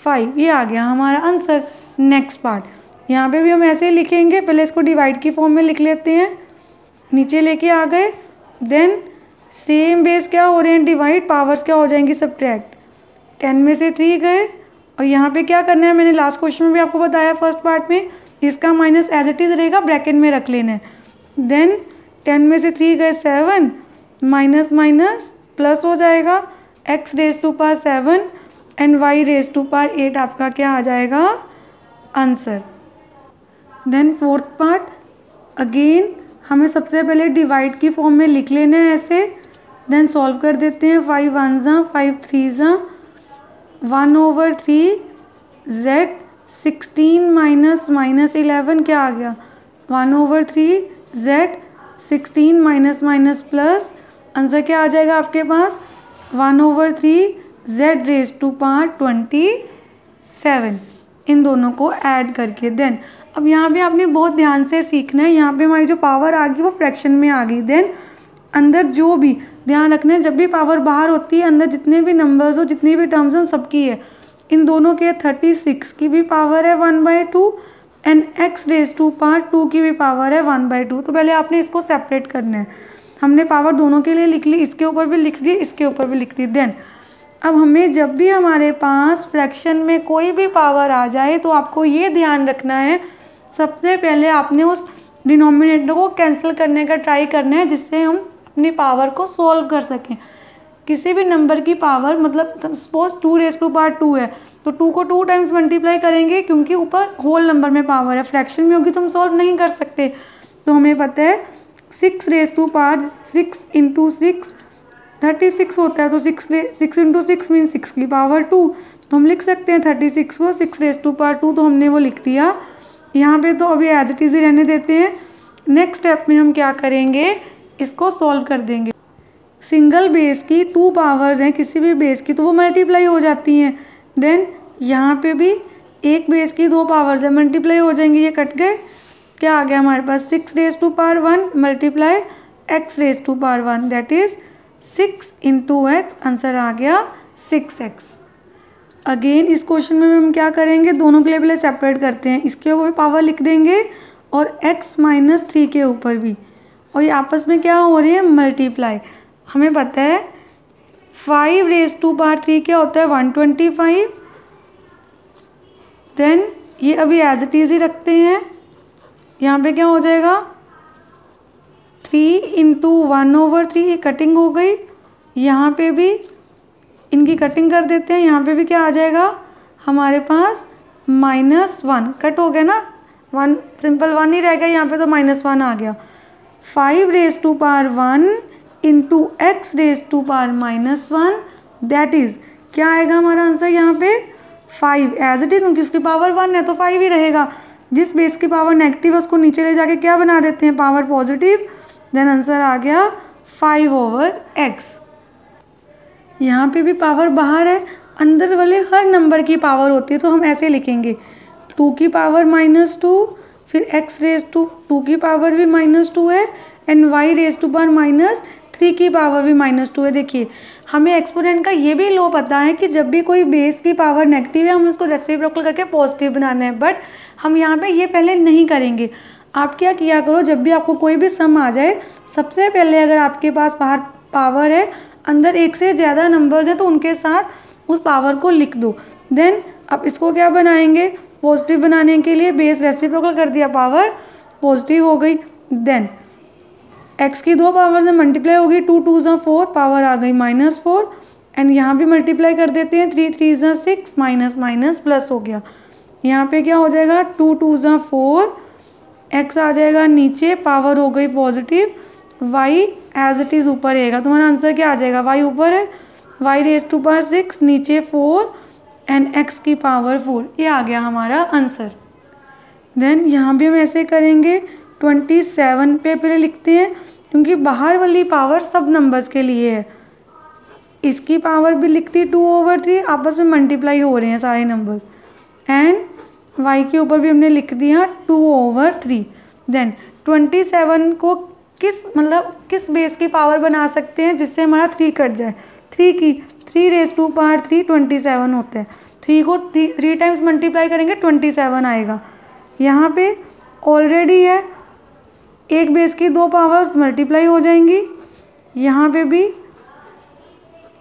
5, ये आ गया हमारा आंसर। नेक्स्ट पार्ट, यहाँ पे भी हम ऐसे ही लिखेंगे, पहले इसको डिवाइड की फॉर्म में लिख लेते हैं, नीचे लेके आ गए, देन सेम बेस क्या हो रहे हैं डिवाइड, पावर्स क्या हो जाएंगी सब्ट्रैक्ट, 10 में से 3 गए और यहाँ पे क्या करना है, मैंने लास्ट क्वेश्चन में भी आपको बताया फर्स्ट पार्ट में, इसका माइनस एज इट इज़ रहेगा, ब्रैकेट में रख लेना है। देन 10 में से 3 गए 7, माइनस माइनस प्लस हो जाएगा, x raise to power 7 and y raise to power 8 आपका क्या आ जाएगा answer. Then fourth part, again हमें सबसे पहले डिवाइड की फॉर्म में लिख लेना है ऐसे, देन सॉल्व कर देते हैं। 5 1 ज़ा 5 3 ज़ा 1/3 z 16 माइनस माइनस 11 क्या आ गया 1/3 z 16 minus minus plus, answer क्या आ जाएगा आपके पास 1/3 z रेज टू पावर 27, इन दोनों को ऐड करके। देन अब यहाँ पे आपने बहुत ध्यान से सीखना है, यहाँ पे हमारी जो पावर आ गई वो फ्रैक्शन में आ गई। देन अंदर जो भी ध्यान रखना है, जब भी पावर बाहर होती है अंदर जितने भी नंबर्स हो, जितनी भी टर्म्स हो, सबकी है। इन दोनों के 36 की भी पावर है 1/2 and x raise to power 2 की भी पावर है 1/2। तो पहले आपने इसको सेपरेट करना है। हमने पावर दोनों के लिए लिख ली, इसके ऊपर भी लिख दी, इसके ऊपर भी लिख दी। देन अब हमें जब भी हमारे पास फ्रैक्शन में कोई भी पावर आ जाए तो आपको ये ध्यान रखना है, सबसे पहले आपने उस डिनोमिनेटर को कैंसिल करने का ट्राई करना है, जिससे हम अपनी पावर को सॉल्व कर सकें। किसी भी नंबर की पावर, मतलब सपोज 2 रेज टू पावर 2 है तो 2 को 2 टाइम्स मल्टीप्लाई करेंगे, क्योंकि ऊपर होल नंबर में पावर है, फ्रैक्शन में होगी तो हम सॉल्व नहीं कर सकते। तो हमें पता है 6 रेज टू पावर 6 इंटू 6 36 होता है, तो 6 इंटू 6 मीन 6 की पावर 2, तो हम लिख सकते हैं 36 को 6 रेज टू पावर 2, तो हमने वो लिख दिया यहाँ पे। तो अभी एज इट इज़ रहने देते हैं। नेक्स्ट स्टेप में हम क्या करेंगे, इसको सॉल्व कर देंगे। सिंगल बेस की 2 पावर्स हैं किसी भी बेस की, तो वो मल्टीप्लाई हो जाती हैं। देन यहाँ पे भी एक बेस की 2 पावर्स है, मल्टीप्लाई हो जाएंगी, ये कट गए, क्या आ गया हमारे पास 6 raise to power 1 multiply x raise to power 1, that is 6 into x, answer आ गया 6x। अगेन इस क्वेश्चन में हम क्या करेंगे, दोनों के लिए पहले सेपरेट करते हैं, इसके ऊपर पावर लिख देंगे और x माइनस 3 के ऊपर भी, और ये आपस में क्या हो रही है मल्टीप्लाई। हमें पता है 5 रेज टू पावर 3 क्या होता है 125। देन ये अभी एज इट इज़ ही रखते हैं, यहाँ पे क्या हो जाएगा 3 इंटू 1/3, ये कटिंग हो गई, यहाँ पे भी इनकी कटिंग कर देते हैं, यहाँ पे भी क्या आ जाएगा हमारे पास -1, कट हो गया ना, 1 सिंपल 1 ही रह गया यहाँ पे, तो -1 आ गया। 5 raise to power 1 into x raise to power -1, that is क्या आएगा हमारा आंसर यहाँ पे 5 एज इट इज़, क्योंकि उसकी पावर 1 है तो 5 ही रहेगा। जिस बेस की पावर नेगेटिव है उसको नीचे ले जाके क्या बना देते हैं पावर पॉजिटिव, देन आंसर आ गया 5/x। यहाँ पे भी पावर बाहर है, अंदर वाले हर नंबर की पावर होती है, तो हम ऐसे लिखेंगे 2 की पावर -2, फिर x रेज टू 2 की पावर भी -2 है and y raise to power -3 की पावर भी -2 है। देखिए हमें एक्सपोनेंट का ये भी लॉ पता है कि जब भी कोई बेस की पावर नेगेटिव है हम उसको रेसिप्रोकल करके पॉजिटिव बनाना है, बट हम यहाँ पे ये पहले नहीं करेंगे। आप क्या किया करो, जब भी आपको कोई भी सम आ जाए, सबसे पहले अगर आपके पास बाहर पावर है, अंदर एक से ज़्यादा नंबर्स हैं, तो उनके साथ उस पावर को लिख दो। देन अब इसको क्या बनाएंगे, पॉजिटिव बनाने के लिए बेस रेसिप्रोकल कर दिया, पावर पॉजिटिव हो गई। देन x की 2 पावर से मल्टीप्लाई होगी, 2 2 ज़ा 4, पावर आ गई -4 एंड यहाँ भी मल्टीप्लाई कर देते हैं, 3 3 ज़ा 6, माइनस माइनस प्लस हो गया। यहाँ पे क्या हो जाएगा 2 2 ज़ा 4, x आ जाएगा नीचे, पावर हो गई positive, y as it is ऊपर रहेगा। तुम्हारा आंसर क्या आ जाएगा, y ऊपर है, y रेज टू पावर 6, नीचे 4 एंड x की पावर 4, ये आ गया हमारा आंसर। देन यहाँ भी हम ऐसे करेंगे, 27 पे पहले लिखते हैं, क्योंकि बाहर वाली पावर सब नंबर्स के लिए है, इसकी पावर भी लिखती 2/3, आपस में मल्टीप्लाई हो रहे हैं सारे नंबर्स, एंड y के ऊपर भी हमने लिख दिया 2/3। देन 27 को किस बेस की पावर बना सकते हैं जिससे हमारा 3 कट जाए, 3 की 3 रेज टू पावर 3 27 होते हैं, 3 को 3 टाइम्स मल्टीप्लाई करेंगे 27 आएगा। यहाँ पे ऑलरेडी है, एक बेस की 2 पावर्स मल्टीप्लाई हो जाएंगी, यहाँ पे भी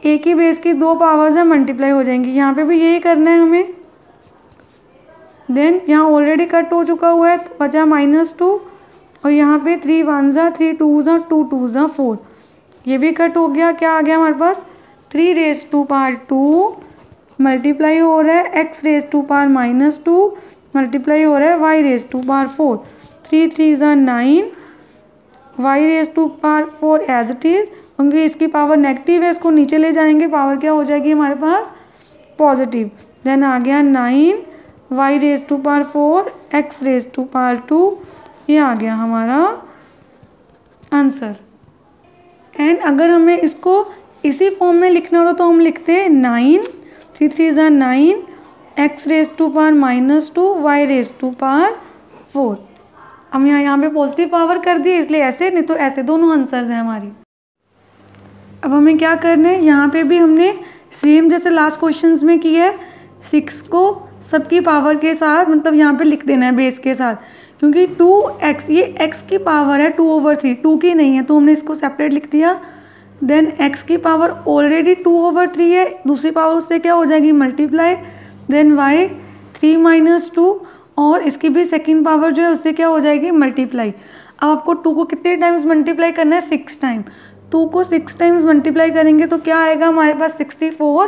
एक ही बेस की 2 पावर्स है मल्टीप्लाई हो जाएंगी, यहाँ पे भी यही करना है हमें। देन यहाँ ऑलरेडी कट हो चुका हुआ है तो बचा -2 और यहाँ पे 3 1 ज़ा 3 2 ज़ा 2 2 ज़ा 4, ये भी कट हो गया। क्या आ गया हमारे पास 3 रेज़ टू पावर 2 मल्टीप्लाई हो रहा है x raise to power -2 multiply हो रहा है y रेज़ टू पावर 4, 3 3 ज़ा 9 y raise to power 4 as it is, क्योंकि इसकी पावर नेगेटिव है इसको नीचे ले जाएंगे पावर क्या हो जाएगी हमारे पास पॉजिटिव। देन आ गया 9 y raise to power 4 x raise to power 2, ये आ गया हमारा आंसर। एंड अगर हमें इसको इसी फॉर्म में लिखना होता तो हम लिखते 9 3 3 ज़ा 9 x raise to power -2 y raise to power 4। हम यहाँ पे पॉजिटिव पावर कर दी इसलिए ऐसे, नहीं तो ऐसे दोनों आंसर्स हैं हमारी। अब हमें क्या करना है, यहाँ पे भी हमने सेम जैसे लास्ट क्वेश्चंस में किया है 6 को सबकी पावर के साथ मतलब यहाँ पे लिख देना है बेस के साथ, क्योंकि 2x ये x की पावर है 2/3, 2 की नहीं है तो हमने इसको सेपरेट लिख दिया। देन x की पावर ऑलरेडी 2/3 है, दूसरी पावर उससे क्या हो जाएगी मल्टीप्लाई, देन y 3 - 2 और इसकी भी सेकंड पावर जो है उससे क्या हो जाएगी मल्टीप्लाई। अब आपको 2 को कितने टाइम्स मल्टीप्लाई करना है 6 टाइम, 2 को 6 टाइम्स मल्टीप्लाई करेंगे तो क्या आएगा हमारे पास 64,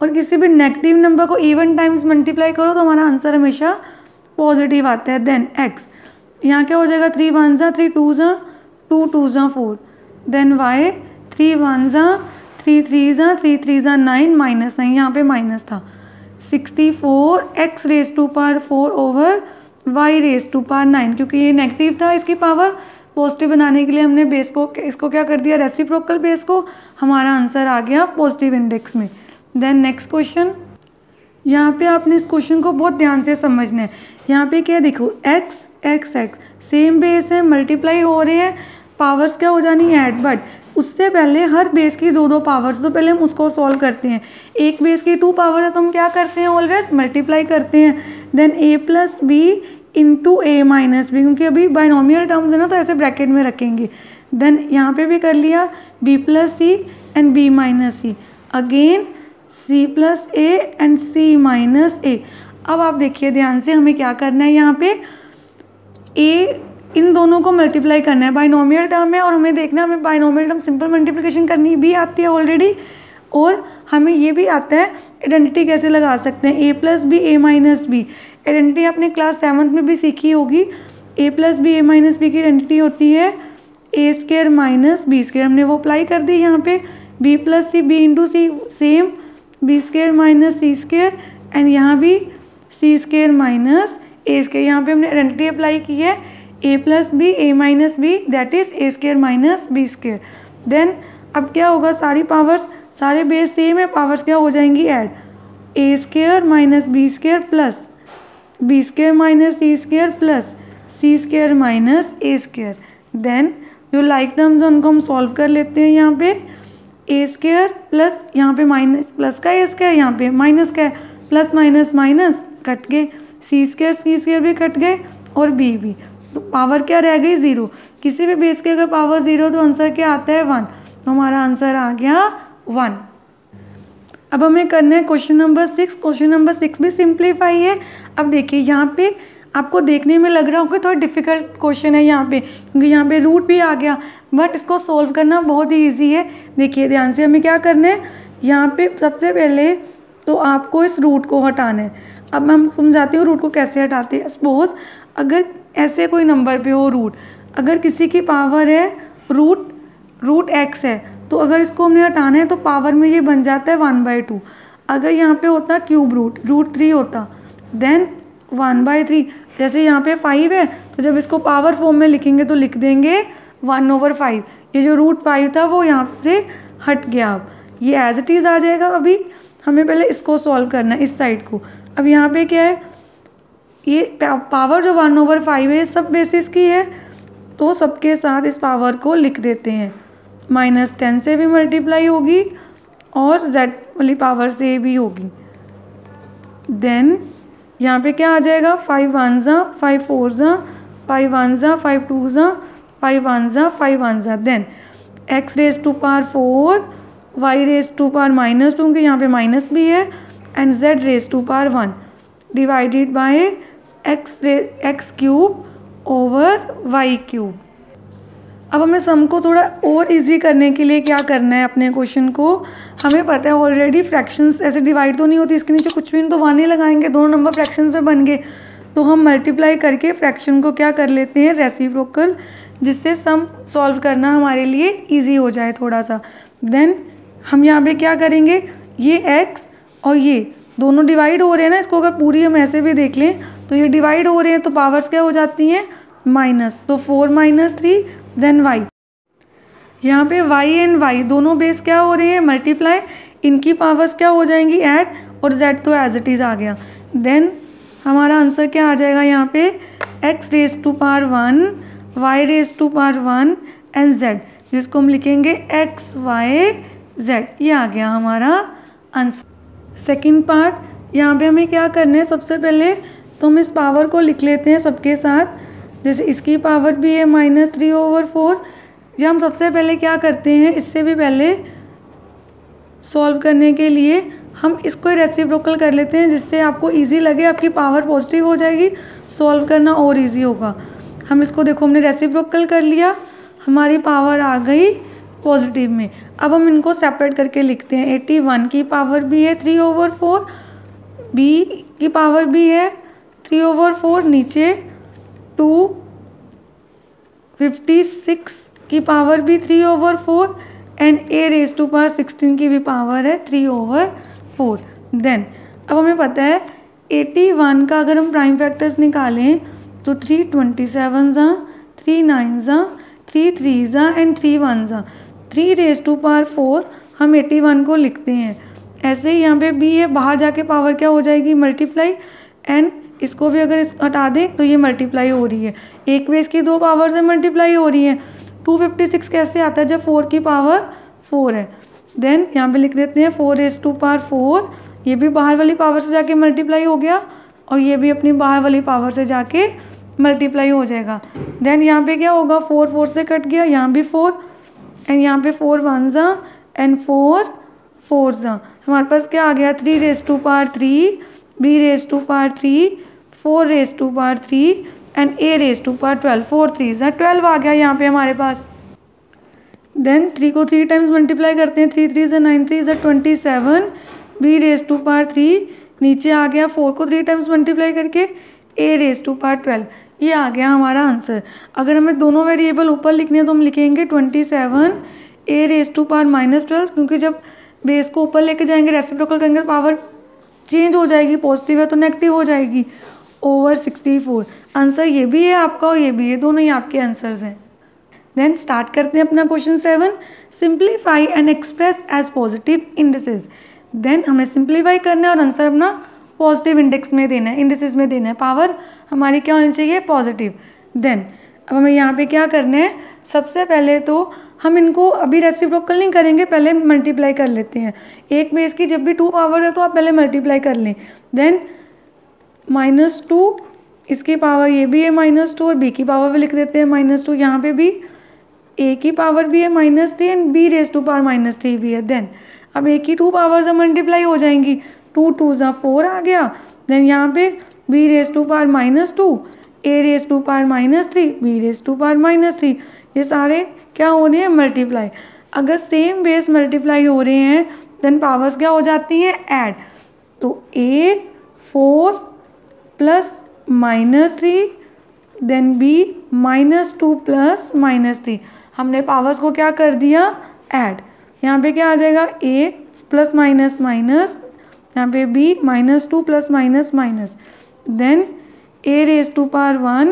और किसी भी नेगेटिव नंबर को इवन टाइम्स मल्टीप्लाई करो तो हमारा आंसर हमेशा पॉजिटिव आता है। देन x यहाँ क्या हो जाएगा 3 1 ज़ा 3 2 ज़ा 2 2 ज़ा 4, देन y 3 1 ज़ा 3 3 ज़ा 3 3 ज़ा 9 -9 यहाँ पे माइनस था 64 x raise to power 4 over y raise to power 9, क्योंकि ये नेगेटिव था इसकी पावर पॉजिटिव बनाने के लिए हमने बेस को इसको क्या कर दिया रेसिप्रोकल बेस को, हमारा आंसर आ गया पॉजिटिव इंडेक्स में। देन नेक्स्ट क्वेश्चन, यहाँ पे आपने इस क्वेश्चन को बहुत ध्यान से समझना है। यहाँ पे क्या देखो x x x same base है मल्टीप्लाई हो रहे हैं, पावर्स क्या हो जानी है ऐड, बट उससे पहले हर बेस की 2 2 पावर्स, तो पहले हम उसको सॉल्व करते हैं। एक बेस की 2 पावर है तो हम क्या करते हैं ऑलवेज मल्टीप्लाई करते हैं। Then a + b into a - b, क्योंकि अभी बाइनोमियल टर्म्स है ना तो ऐसे ब्रैकेट में रखेंगे। देन यहाँ पे भी कर लिया b + c and b - c, again c + a and c - a। अब आप देखिए ध्यान से हमें क्या करना है, यहाँ पे a इन दोनों को मल्टीप्लाई करना है, बाइनोमियल टर्म है और हमें देखना है हमें बाइनोमियल टर्म सिंपल मल्टीप्लिकेशन करनी भी आती है ऑलरेडी, और हमें ये भी आता है आइडेंटिटी कैसे लगा सकते हैं a + b a - b। Identity आपने क्लास 7th में भी सीखी होगी, a + b a - b की आइडेंटिटी होती है a² - b², हमने वो अप्लाई कर दी यहाँ पे b + c b × c same b² - c² and यहाँ भी c² - a², यहाँ पे हमने आइडेंटिटी अप्लाई की है a + b a - b that is a² - b²। Then अब क्या होगा सारी पावर्स सारे बेस सेम है, पावर्स क्या हो जाएंगी add, a² - b² plus b² - c² plus c² - a²। Then जो लाइक टर्म्स हैं उनको हम सॉल्व कर लेते हैं। यहाँ पे a² प्लस यहाँ पे माइनस प्लस का a², यहाँ पे माइनस का प्लस माइनस माइनस कट गए, c² भी कट गए और b भी, तो पावर क्या रह गई 0। किसी भी बेस के अगर पावर 0 तो आंसर क्या आता है 1, तो हमारा आंसर आ गया 1। अब हमें करना है क्वेश्चन नंबर 6। क्वेश्चन नंबर 6 भी सिंप्लीफाई है। अब देखिए यहाँ पे आपको देखने में लग रहा होगा थोड़ा डिफिकल्ट क्वेश्चन है यहाँ पे, क्योंकि यहाँ पे रूट भी आ गया, बट इसको सोल्व करना बहुत ही ईजी है। देखिए ध्यान से हमें क्या करना है, यहाँ पे सबसे पहले तो आपको इस रूट को हटाना है। अब मैं समझाती हूँ रूट को कैसे हटाते हैं। सपोज अगर ऐसे कोई नंबर पे हो रूट, अगर किसी की पावर है रूट x है, तो अगर इसको हमने हटाना है तो पावर में ये बन जाता है 1/2। अगर यहाँ पे होता क्यूब रूट 3 होता, देन 1/3। जैसे यहाँ पे 5 है तो जब इसको पावर फॉर्म में लिखेंगे तो लिख देंगे 1/5। ये जो रूट 5 था वो यहाँ से हट गया, अब ये एज इट इज़ आ जाएगा। अभी हमें पहले इसको सॉल्व करना है इस साइड को। अब यहाँ पे क्या है, ये पावर जो 1/5 है सब बेसिस की है, तो सबके साथ इस पावर को लिख देते हैं। -10 से भी मल्टीप्लाई होगी और z वाली पावर से भी होगी। देन यहाँ पे क्या आ जाएगा 5 1 ज़ा 5 4 ज़ा 5 1 ज़ा 5 2 ज़ा 5 1 ज़ा 5 1 ज़ा। Then x raise to power 4 y raise to power -2, क्योंकि यहाँ पे माइनस भी है, and z raise to power 1 divided by x cube over y cube. अब हमें सम को थोड़ा और इजी करने के लिए क्या करना है, अपने क्वेश्चन को हमें पता है ऑलरेडी फ्रैक्शंस ऐसे डिवाइड तो नहीं होती, इसके नीचे कुछ भी नहीं तो 1 ही लगाएंगे, दोनों नंबर फ्रैक्शंस में बन गए, तो हम मल्टीप्लाई करके फ्रैक्शन को क्या कर लेते हैं रेसिप्रोकल, जिससे सम सॉल्व करना हमारे लिए ईजी हो जाए थोड़ा सा। देन हम यहाँ पे क्या करेंगे, ये x और ये दोनों डिवाइड हो रहे हैं ना, इसको अगर पूरी हम ऐसे भी देख लें तो ये डिवाइड हो रहे हैं तो पावर्स क्या हो जाती हैं माइनस, तो 4 - 3 देन y। यहाँ पे y एंड y दोनों बेस क्या हो रहे हैं मल्टीप्लाई, इनकी पावर्स क्या हो जाएंगी ऐड, और z तो एज इट इज़ आ गया। देन हमारा आंसर क्या आ जाएगा यहाँ पे x raise to power 1 y raise to power 1 and z, जिसको हम लिखेंगे x y z, ये आ गया हमारा आंसर। सेकंड पार्ट यहाँ पे हमें क्या करना है, सबसे पहले तो हम इस पावर को लिख लेते हैं सबके साथ, जैसे इसकी पावर भी है -3/4। जब हम सबसे पहले क्या करते हैं, इससे भी पहले सॉल्व करने के लिए हम इसको रेसिप्रोकल कर लेते हैं, जिससे आपको इजी लगे, आपकी पावर पॉजिटिव हो जाएगी, सॉल्व करना और इजी होगा। हम इसको देखो हमने रेसिप्रोकल कर लिया, हमारी पावर आ गई पॉजिटिव में। अब हम इनको सेपरेट करके लिखते हैं, 81 की पावर भी है 3/4, b की पावर भी है 3/4, नीचे 256 की पावर भी 3/4 and a raise to power 16 की भी पावर है 3/4। देन अब हमें पता है 81 का अगर हम प्राइम फैक्टर्स निकालें तो 3 27 3 9 3 3 एंड 3 1 3 रेज़ टू पावर 4 हम 81 को लिखते हैं। ऐसे ही यहाँ पे b है, बाहर जाके पावर क्या हो जाएगी मल्टीप्लाई, एंड इसको भी अगर हटा दें तो ये मल्टीप्लाई हो रही है, एक बेस की 2 पावर से मल्टीप्लाई हो रही है। 256 कैसे आता है, जब 4 की पावर 4 है। देन यहाँ पे लिख देते हैं 4 रेज़ टू पावर 4, ये भी बाहर वाली पावर से जाके मल्टीप्लाई हो गया, और ये भी अपनी बाहर वाली पावर से जाके मल्टीप्लाई हो जाएगा। देन यहाँ पे क्या होगा, 4 4 से कट गया, यहाँ भी 4 एंड यहाँ पे 4 1 एंड 4 4 हमारे पास क्या आ गया 3 raise to power 3, b raise to power 3, 4 raise to power 3 and a raise to power 12, 4 3 12 आ गया यहाँ पे हमारे पास। देन 3 को 3 टाइम्स मल्टीप्लाई करते हैं, 3 3 9 3 27, b रेज़ टू पावर 3, नीचे आ गया 4 को 3 टाइम्स मल्टीप्लाई करके a रेज़ टू पावर 12, ये आ गया हमारा आंसर। अगर हमें दोनों वेरिएबल ऊपर लिखने हैं तो हम लिखेंगे 27 a रेज़ टू पावर -12, क्योंकि जब बेस को ऊपर लेके जाएंगे रेसिप्रोकल करेंगे तो पावर चेंज हो जाएगी, पॉजिटिव है तो नेगेटिव हो जाएगी, ओवर 64। आंसर ये भी है आपका और ये भी है, दोनों ही आपके आंसर्स हैं। देन स्टार्ट करते हैं अपना question 7, simplify and express as positive indices. Then हमें सिंप्लीफाई करना है और आंसर अपना पॉजिटिव इंडेक्स में देना है, इंडिसेस में देना है, पावर हमारी क्या होनी चाहिए पॉजिटिव। देन अब हमें यहाँ पे क्या करना है, सबसे पहले तो हम इनको अभी रेसिप्रोकल नहीं करेंगे, पहले मल्टीप्लाई कर लेते हैं। एक बेस की जब भी 2 पावर है तो आप पहले मल्टीप्लाई कर लें। देन -2, इसकी पावर ये भी है -2 और b की पावर भी लिख देते हैं -2, यहाँ पे भी a की पावर भी है -3 and b raise to power -3 भी है। देन अब a की 2 पावर से मल्टीप्लाई हो जाएंगी, 2 2 4 आ गया। देन यहाँ पे b raise to power -2, a raise to power -3, b raise to power -3, ये सारे क्या हो रहे हैं मल्टीप्लाई। अगर सेम बेस मल्टीप्लाई हो रहे हैं देन पावर्स क्या हो जाती हैं ऐड, तो a 4 plus -3 then b -2 plus -3, हमने पावर्स को क्या कर दिया ऐड। यहाँ पे क्या आ जाएगा a प्लस माइनस माइनस, यहाँ पे b -2 plus minus minus, then a raise to power 1,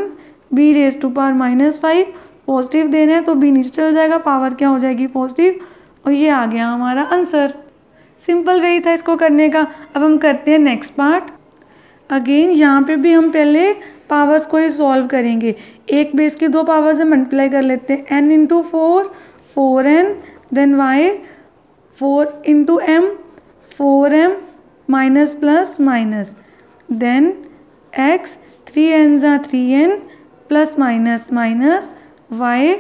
b raise to power -5, positive देना है तो b नीचे चल जाएगा, पावर क्या हो जाएगी पॉजिटिव, और ये आ गया हमारा आंसर। सिंपल वे ही था इसको करने का। अब हम करते हैं नेक्स्ट पार्ट। अगेन यहाँ पे भी हम पहले पावर्स को ही सॉल्व करेंगे, एक बेस की 2 पावर से मल्टीप्लाई कर लेते हैं, n into 4 4n, then y 4 into m 4m minus plus minus, then x 3n 3n plus minus minus, y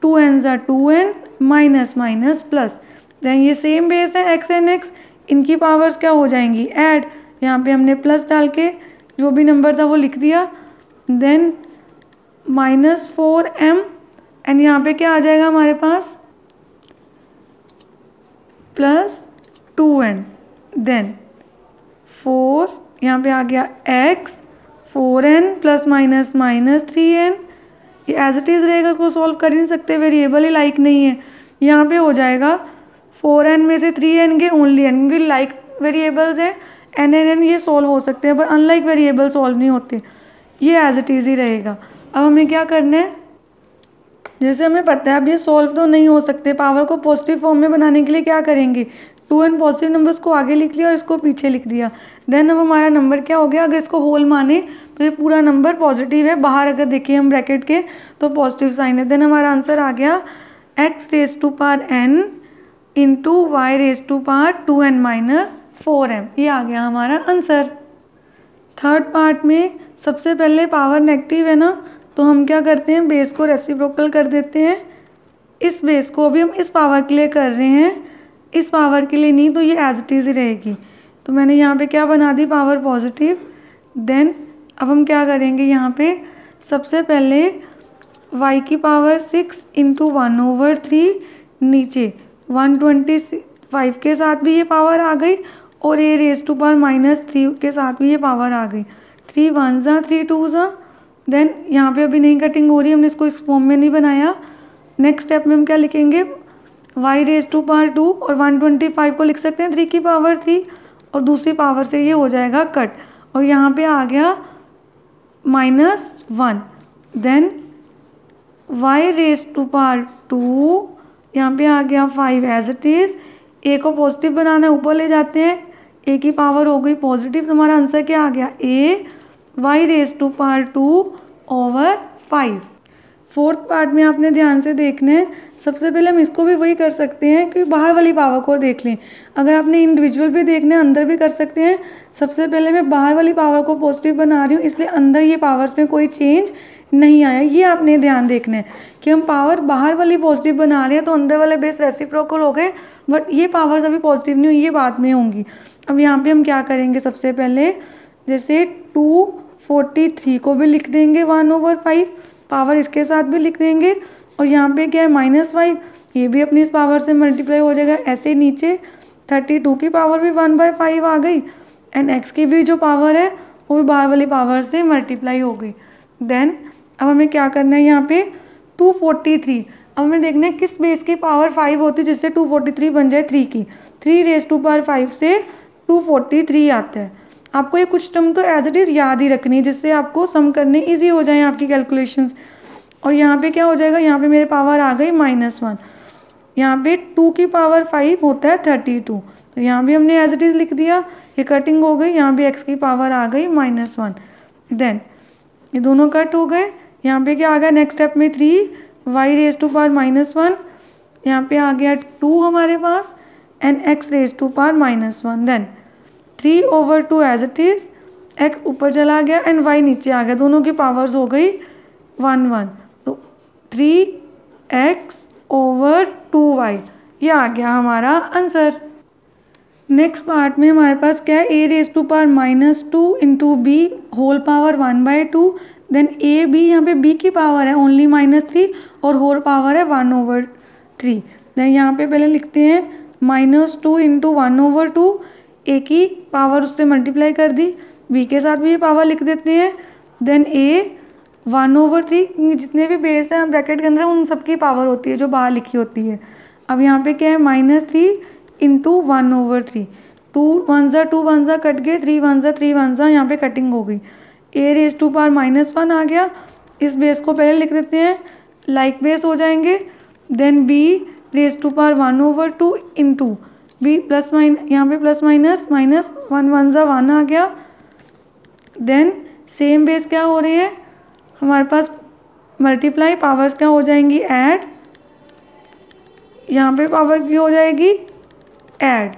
2n 2n minus minus plus. Then ये सेम बेस है x and x, इनकी powers क्या हो जाएंगी add, यहाँ पे हमने plus डाल के जो भी नंबर था वो लिख दिया। देन -4m एंड यहाँ पे क्या आ जाएगा हमारे पास +2n। देन 4 यहाँ पे आ गया x, 4n plus minus -3n। ये एज इट इज़ रहेगा, उसको सॉल्व कर ही नहीं सकते, वेरिएबल ही लाइक नहीं है। यहाँ पे हो जाएगा 4n में से 3n के ओनली n, क्योंकि लाइक वेरिएबल्स हैं n ये सॉल्व हो सकते हैं, पर अनलाइक वेरिएबल सॉल्व नहीं होते। ये एज इट इज़ ही रहेगा। अब हमें क्या करना है, जैसे हमें पता है अब ये सॉल्व तो नहीं हो सकते, पावर को पॉजिटिव फॉर्म में बनाने के लिए क्या करेंगे, 2n पॉजिटिव नंबर्स को आगे लिख लिया और इसको पीछे लिख दिया। देन अब हमारा नंबर क्या हो गया, अगर इसको होल माने तो ये पूरा नंबर पॉजिटिव है, बाहर अगर देखिए हम ब्रैकेट के तो पॉजिटिव साइन है। देन हमारा आंसर आ गया x⁴n इंटू y⁴2n - 4m। ये आ गया हमारा आंसर। थर्ड पार्ट में सबसे पहले पावर नेगेटिव है ना, तो हम क्या करते हैं, बेस को रेसिप्रोकल कर देते हैं। इस बेस को अभी हम इस पावर के लिए कर रहे हैं, इस पावर के लिए नहीं, तो ये एज इट इज़ ही रहेगी। तो मैंने यहाँ पे क्या बना दी, पावर पॉजिटिव। देन अब हम क्या करेंगे, यहाँ पे सबसे पहले y की पावर 6 इंटू 1/3, नीचे 125 के साथ भी ये पावर आ गई और ये (-3) के साथ भी ये पावर आ गई। 3 1 ज़ा 3 2 ज़ा। देन यहाँ पे अभी नहीं कटिंग हो रही, हमने इसको इस फॉर्म में नहीं बनाया। नेक्स्ट स्टेप में हम क्या लिखेंगे, y⁴2 और 125 को लिख सकते हैं 3 की पावर 3 और दूसरी पावर से ये हो जाएगा कट, और यहाँ पे आ गया -1। देन y⁴2 यहाँ पे आ गया 5 एज इट इज़। ए को पॉजिटिव बनाना है, ऊपर ले जाते हैं, ए की पावर हो गई पॉजिटिव, तो हमारा आंसर क्या आ गया, a y⁴2/5। फोर्थ पार्ट में आपने ध्यान से देखना है। सबसे पहले हम इसको भी वही कर सकते हैं कि बाहर वाली पावर को देख लें। अगर आपने इंडिविजुअल भी देखना है, अंदर भी कर सकते हैं। सबसे पहले मैं बाहर वाली पावर को पॉजिटिव बना रही हूँ, इसलिए अंदर ये पावर्स में कोई चेंज नहीं आया। ये आपने ध्यान देखना है कि हम पावर बाहर वाली पॉजिटिव बना रहे हैं तो अंदर वाले बेस रेसिप्रोकल हो गए, बट ये पावर्स अभी पॉजिटिव नहीं हुई, ये बाद में होंगी। अब यहाँ पे हम क्या करेंगे, सबसे पहले जैसे 243 को भी लिख देंगे 1/5, पावर इसके साथ भी लिख देंगे, और यहाँ पे क्या है -5, ये भी अपनी इस पावर से मल्टीप्लाई हो जाएगा। ऐसे ही नीचे 32 की पावर भी 1/5 आ गई, एंड x की भी जो पावर है वो भी बाहर वाली पावर से मल्टीप्लाई हो गई। देन अब हमें क्या करना है, यहाँ पे 243, अब हमें देखना है किस बेस की पावर 5 होती है जिससे 243 बन जाए 3 की। 3⁵5 से 243 आता है। आपको ये कुछ टर्म तो एज इट इज़ याद ही रखनी है, जिससे आपको सम करने ईजी हो जाए आपकी कैलकुलेशंस। और यहाँ पे क्या हो जाएगा, यहाँ पे मेरे पावर आ गई -1। यहाँ पे 2 की पावर 5 होता है 32, तो यहाँ भी हमने एज इट इज़ लिख दिया, ये कटिंग हो गई। यहाँ भी x की पावर आ गई -1। देन ये दोनों कट हो गए। यहाँ पे क्या आ गया, नेक्स्ट स्टेप में 3 y⁻1, यहाँ पे आ गया 2 हमारे पास, and x⁻1। Then 3/2 as it is, x ऊपर चला गया एंड y नीचे आ गया, दोनों की पावर्स हो गई 1 1, तो 3x/2y, ये आ गया हमारा आंसर। नेक्स्ट पार्ट में हमारे पास क्या है, a⁻2 into b whole power 1/2। Then a b, यहाँ पे b की पावर है ओनली -3 और होल पावर है 1/3। देन यहाँ पे पहले लिखते हैं -2 इंटू 1/2, a की पावर उससे मल्टीप्लाई कर दी, b के साथ भी ये पावर लिख देते हैं। देन a 1/3, जितने भी बेस हैं ब्रैकेट के अंदर उन सबकी पावर होती है जो बाहर लिखी होती है। अब यहाँ पे क्या है, -3 इंटू 1/3, 2 1 ज़ा 2 1 ज़ा कट गए, 3 1 ज़ा 3 1 ज़ा, यहाँ पे कटिंग हो गई। a⁻1 आ गया, इस बेस को पहले लिख देते हैं, लाइक बेस हो जाएंगे। Then b⁻1/2 into b plus minus, यहाँ पे प्लस माइनस -1 1 ज़ा 1 आ गया। देन सेम बेस क्या हो रही है हमारे पास, मल्टीप्लाई, पावर्स क्या हो जाएंगी ऐड, यहाँ पे पावर की हो जाएगी ऐड।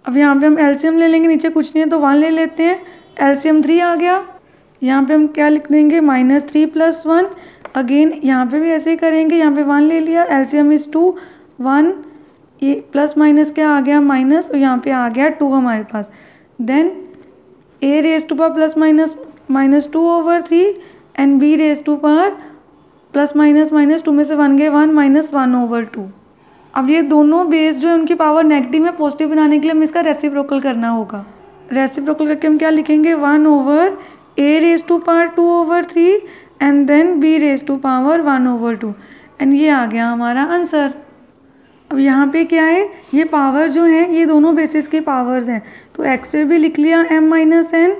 अब यहाँ पे हम एलसीएम ले लेंगे, नीचे कुछ नहीं है तो 1 ले लेते हैं, एलसीएम 3 आ गया। यहाँ पे हम क्या लिख देंगे, -3 + 1, अगेन यहाँ पे भी ऐसे ही करेंगे, यहाँ पे 1 ले लिया, एलसीएम इज़ 2 1, ये प्लस माइनस क्या आ गया माइनस, और यहाँ पे आ गया 2 हमारे पास। Then a raise to power plus minus -2/3 and b raise to power plus minus -2 में से 1 गए 1 -1/2। अब ये दोनों बेस जो है उनकी पावर नेगेटिव में पॉजिटिव बनाने के लिए हमें इसका रेसिप्रोकल करना होगा। रेसिप्रोकल करके हम क्या लिखेंगे 1/a raise to power 2/3 and then b raise to power 1/2 and ये आ गया हमारा आंसर। अब यहाँ पे क्या है, ये पावर जो है ये दोनों बेसिस की पावर्स हैं, तो x पे भी लिख लिया m-n,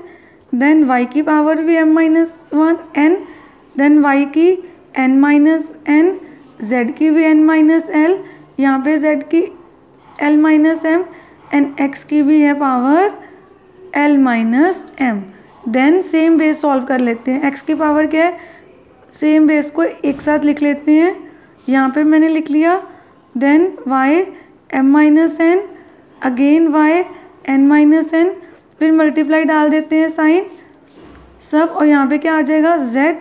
देन y की पावर भी m-1n, देन y की n-n, z की भी n-l, यहाँ पे z की l-m एंड x की भी है power l-m। Then same base solve कर लेते हैं। x की पावर क्या है, सेम बेस को एक साथ लिख लेते हैं, यहाँ पे मैंने लिख लिया, then y m-n, again y n-n, फिर मल्टीप्लाई डाल देते हैं साइन सब, और यहाँ पे क्या आ जाएगा z